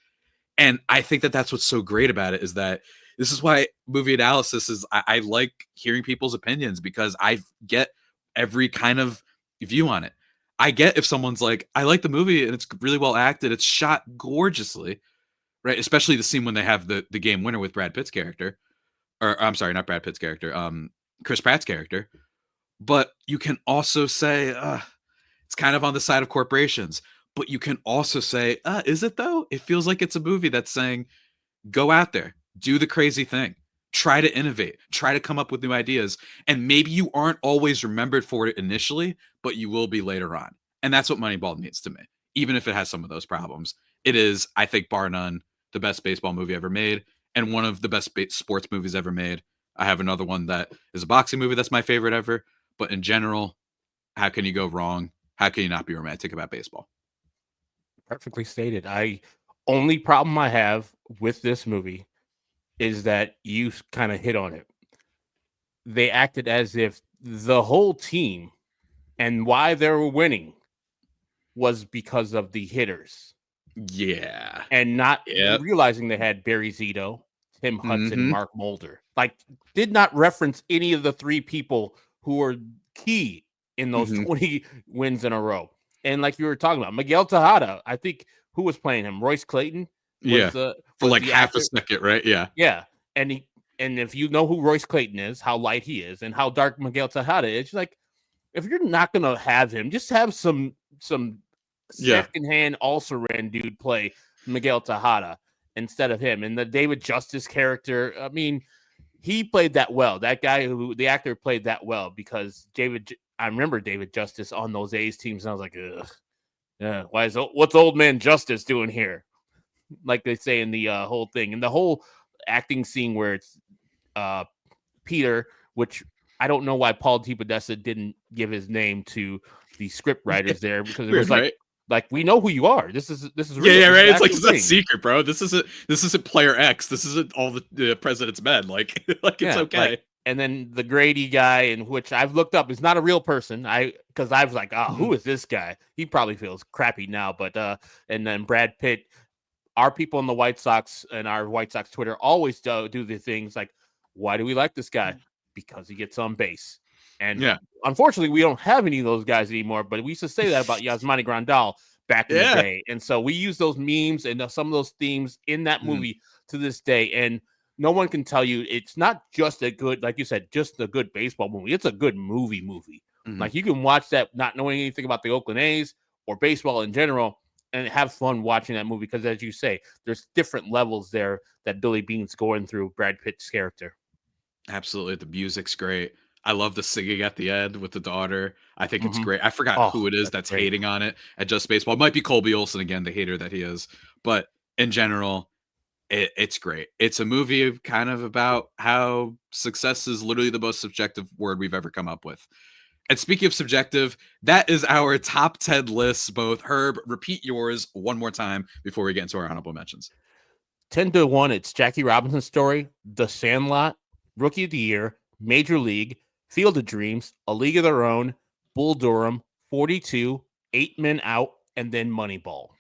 And I think that that's what's so great about it, is that this is why movie analysis is, I like hearing people's opinions, because I get every kind of view on it. I get if someone's like, I like the movie and it's really well acted. It's shot gorgeously, right? Especially the scene when they have the game winner with Brad Pitt's character. Or I'm sorry, not Brad Pitt's character, Chris Pratt's character. But you can also say, it's kind of on the side of corporations. But you can also say, is it though? It feels like it's a movie that's saying, go out there, do the crazy thing, try to innovate, try to come up with new ideas. And maybe you aren't always remembered for it initially, but you will be later on. And that's what Moneyball means to me, even if it has some of those problems. It is, I think, bar none, the best baseball movie ever made, and one of the best sports movies ever made. I have another one that is a boxing movie that's my favorite ever. But in general, how can you go wrong? How can you not be romantic about baseball? Perfectly stated. Only problem I have with this movie is that you kind of hit on it. They acted as if the whole team and why they were winning was because of the hitters. Yeah. And not realizing they had Barry Zito, Tim Hudson, Mark Mulder. Like, did not reference any of the three people who were key in those 20 wins in a row. And like you were talking about, Miguel Tejada, I think, who was playing him? Royce Clayton? For like half a second, right? Yeah. Yeah. And if you know who Royce Clayton is, how light he is, and how dark Miguel Tejada is, like, if you're not gonna have him, just have some secondhand also ran dude play Miguel Tejada instead of him. And the David Justice character, I mean, he played that well. That guy the actor played that well, because I remember David Justice on those A's teams, and I was like, ugh, yeah, what's old man Justice doing here? Like they say in the whole thing, and the whole acting scene where it's Peter, which I don't know why Paul T. Podesta didn't give his name to the script writers there, because it was like, right? Like, we know who you are. This is real. Yeah, right. It's like, it's not secret, bro. This isn't Player X. This isn't all the President's Men. Like it's okay. Like, and then the Grady guy, in which I've looked up, is not a real person. Because I was like, who is this guy? He probably feels crappy now. But and then Brad Pitt. Our people in the White Sox and our White Sox Twitter always do the things like, why do we like this guy? Because he gets on base. And unfortunately, we don't have any of those guys anymore, but we used to say that about Yasmani Grandal back in the day. And so we use those memes and some of those themes in that movie to this day. And no one can tell you it's not just a good, like you said, just a good baseball movie. It's a good movie. Like, you can watch that not knowing anything about the Oakland A's or baseball in general, and have fun watching that movie, because, as you say, there's different levels there that Billy Bean's going through Brad Pitt's character. Absolutely. The music's great. I love the singing at the end with the daughter. I think it's great. I forgot who it is that's hating on it at Just Baseball. It might be Colby Olson again, the hater that he is. But in general, it's great. It's a movie kind of about how success is literally the most subjective word we've ever come up with. And speaking of subjective, that is our top 10 lists. Both Herb, repeat yours one more time before we get into our honorable mentions. 10-1, it's Jackie Robinson's Story, The Sandlot, Rookie of the Year, Major League, Field of Dreams, A League of Their Own, Bull Durham, 42, 8 Men Out, and then Moneyball.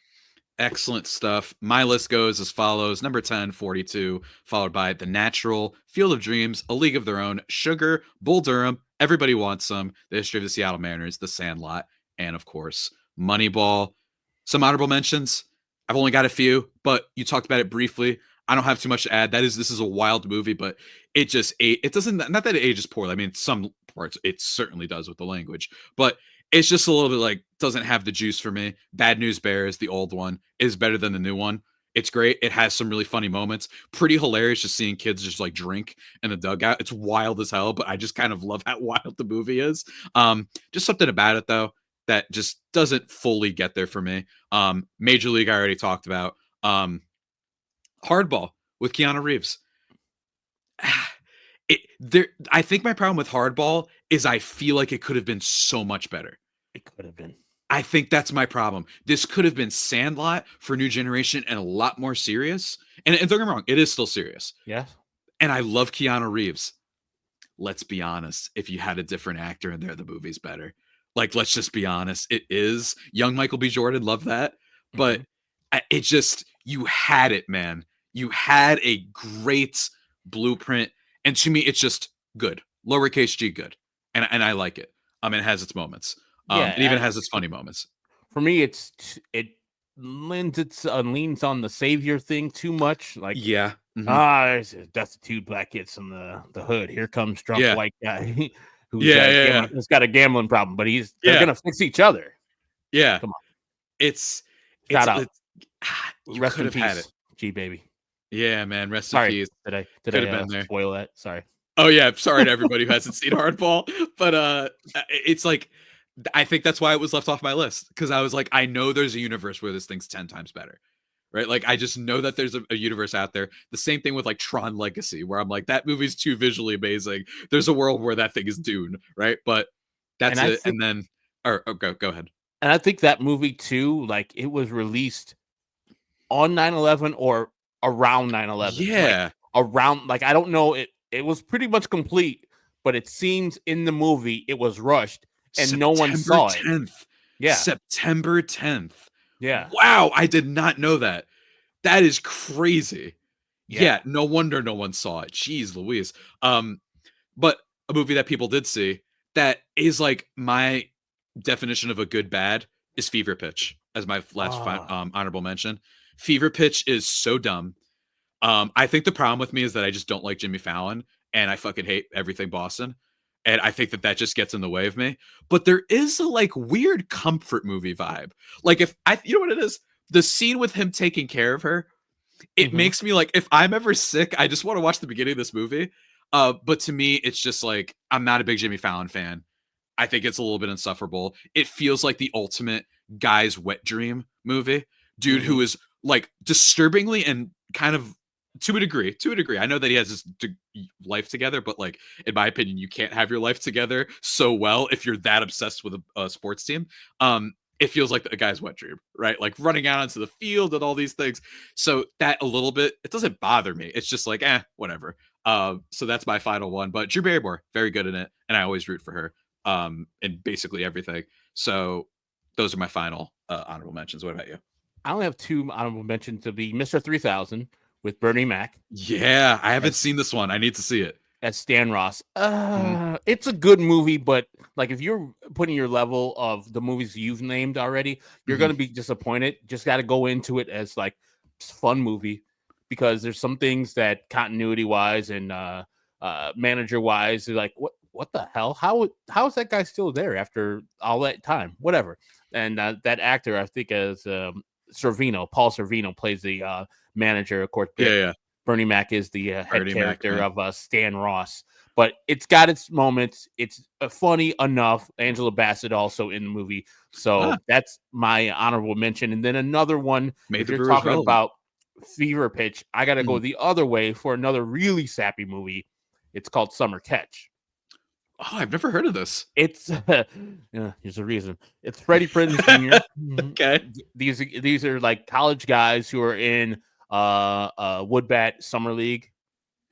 Excellent stuff. My list goes as follows. Number 10, 42, followed by The Natural, Field of Dreams, A League of Their Own, Sugar, Bull Durham, Everybody Wants Some, The History of the Seattle Mariners, The Sandlot, and of course, Moneyball. Some honorable mentions. I've only got a few, but you talked about it briefly. I don't have too much to add. This is a wild movie, but it doesn't, not that it ages poorly. I mean, some parts it certainly does with the language, but it's just a little bit like doesn't have the juice for me. Bad News Bears, the old one, is better than the new one. It's great. It has some really funny moments. Pretty hilarious just seeing kids just like drink in the dugout. It's wild as hell, but I just kind of love how wild the movie is. Just something about it though that just doesn't fully get there for me. Major League I already talked about. Hardball with Keanu Reeves. I think my problem with Hardball is I feel like it could have been so much better. It could have been. I think that's my problem. This could have been Sandlot for new generation and a lot more serious. And don't get me wrong, it is still serious. Yes. And I love Keanu Reeves. Let's be honest. If you had a different actor in there, the movie's better. Like, let's just be honest. It is. Young Michael B. Jordan, love that. But it just, you had it, man. You had a great blueprint. And to me, it's just good. Lowercase g, good. And I like it. It has its moments. It even has its funny moments. For me, it leans on the savior thing too much. Like, yeah. There's a destitute black kids from the hood. Here comes drunk white guy who's got a gambling problem, but they're gonna fix each other. Yeah, come on. It's Shout out. You Rest could in have had peace, it. G baby. Yeah, man. Rest in peace. Did I spoil that? Sorry. Oh yeah, sorry to everybody who hasn't seen Hardball, but it's like I think that's why it was left off my list because I was like, I know there's a universe where this thing's 10 times better, right? Like I just know that there's a universe out there. The same thing with like Tron Legacy, where I'm like, that movie's too visually amazing. There's a world where that thing is Dune, right? But that's it. And then, go ahead. And I think that movie too, like it was released on 9/11 or around 9/11. Yeah, like I don't know it. It was pretty much complete, but it seems in the movie it was rushed and September no one saw 10th. it. Yeah. September 10th. Yeah. Wow, I did not know that. That is crazy. Yeah, no wonder no one saw it. Jeez Louise. But a movie that people did see that is like my definition of a good bad is Fever Pitch as my last honorable mention. Fever Pitch is so dumb. I think the problem with me is that I just don't like Jimmy Fallon and I fucking hate everything Boston. And I think that just gets in the way of me. But there is a like weird comfort movie vibe. Like you know what it is? The scene with him taking care of her, it makes me like, if I'm ever sick, I just want to watch the beginning of this movie. But to me, it's just like, I'm not a big Jimmy Fallon fan. I think it's a little bit insufferable. It feels like the ultimate guy's wet dream movie. Dude who is like disturbingly and kind of to a degree. I know that he has his life together, but like in my opinion, you can't have your life together so well if you're that obsessed with a sports team. It feels like a guy's wet dream, right? Like running out onto the field and all these things. So that a little bit, it doesn't bother me. It's just like, whatever. So that's my final one. But Drew Barrymore, very good in it, and I always root for her in basically everything. So those are my final honorable mentions. What about you? I only have two honorable mentions to be Mr. 3000 with Bernie Mac. Yeah, I haven't seen this one. I need to see it. As Stan Ross. It's a good movie, but like if you're putting your level of the movies you've named already, you're going to be disappointed. Just got to go into it as like fun movie because there's some things that continuity wise and manager wise, they're like, what the hell? How is that guy still there after all that time? Whatever. And that actor, I think, as Paul Sorvino plays the manager, of course. Yeah. Bernie Mac is the head character of Stan Ross, but it's got its moments. It's funny enough. Angela Bassett also in the movie, so that's my honorable mention. And then another one, if you're talking about Fever Pitch, I got to go the other way for another really sappy movie. It's called Summer Catch. Oh, I've never heard of this. It's here's a reason. It's Freddie Prinze Jr. Okay, these are like college guys who are in Woodbat Summer League,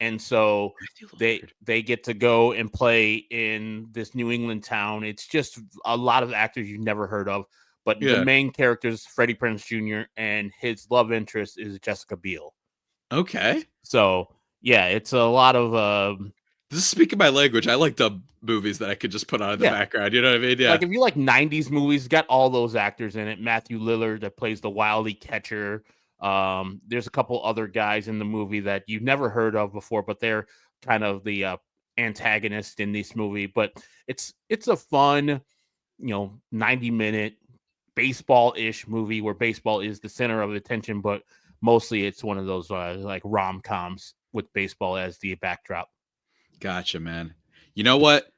and so they get to go and play in this New England town. It's just a lot of actors you've never heard of, But the Yeah. main character is Freddie Prinze Jr. and his love interest is Jessica Biel. Okay. So yeah, it's a lot of This is speaking my language. I like dub movies that I could just put on in the yeah. background. You know what I mean? Yeah. Like if you like 90s movies, got all those actors in it. Matthew Lillard that plays the wily catcher. There's a couple other guys in the movie that you've never heard of before, but they're kind of the antagonist in this movie. But it's a fun, 90-minute baseball-ish movie where baseball is the center of attention, but mostly it's one of those like rom-coms with baseball as the backdrop. Gotcha, man. You know what?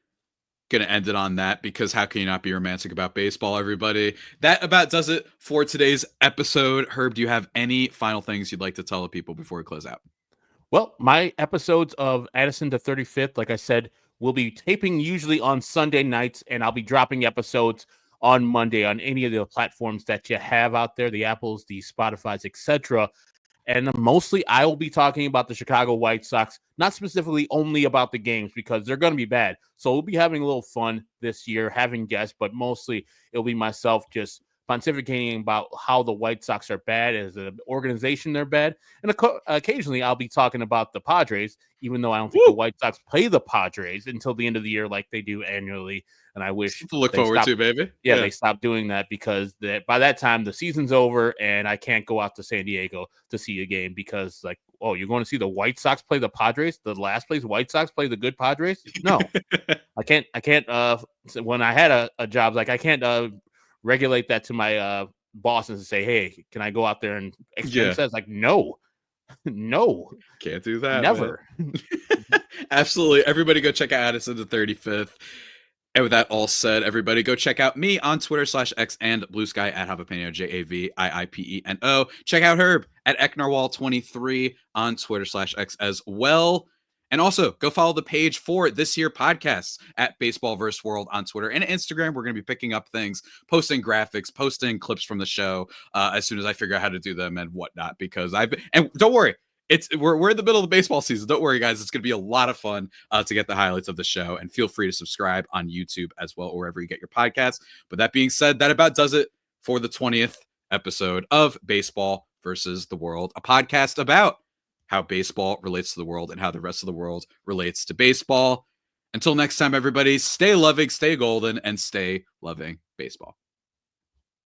Gonna end it on that, because how can you not be romantic about baseball, everybody? That about does it for today's episode. Herb, do you have any final things you'd like to tell the people before we close out? Well, my episodes of Addison to 35th, like I said, will be taping usually on Sunday nights, and I'll be dropping episodes on Monday on any of the platforms that you have out there, the Apples, the Spotifys, etc. And mostly I will be talking about the Chicago White Sox, not specifically only about the games because they're going to be bad. So we'll be having a little fun this year, having guests, but mostly it'll be myself just pontificating about how the White Sox are bad as an organization. They're bad. And occasionally I'll be talking about the Padres, even though I don't think the White Sox play the Padres until the end of the year like they do annually. And I wish to look forward to, baby. Yeah, they stopped doing that because by that time the season's over and I can't go out to San Diego to see a game because, like, oh, you're going to see the White Sox play the Padres? The last place White Sox play the good Padres? No, I can't. When I had a job, like I can't regulate that to my bosses and say, hey, can I go out there and experience that? It's like, no, can't do that. Never. Absolutely. Everybody go check out Addison the 35th. And with that all said, everybody go check out me on Twitter /X and Blue Sky at Javipeno, JAVIIPENO. Check out Herb at EckNarwhal23 on Twitter /X as well. And also go follow the page for this year podcasts at Baseball vs. World on Twitter and Instagram. We're going to be picking up things, posting graphics, posting clips from the show as soon as I figure out how to do them and whatnot. Because and don't worry, we're in the middle of the baseball season. Don't worry, guys. It's going to be a lot of fun to get the highlights of the show. And feel free to subscribe on YouTube as well, or wherever you get your podcasts. But that being said, that about does it for the 20th episode of Baseball versus the World, a podcast about how baseball relates to the world and how the rest of the world relates to baseball. Until next time, everybody, stay loving, stay golden, and stay loving baseball.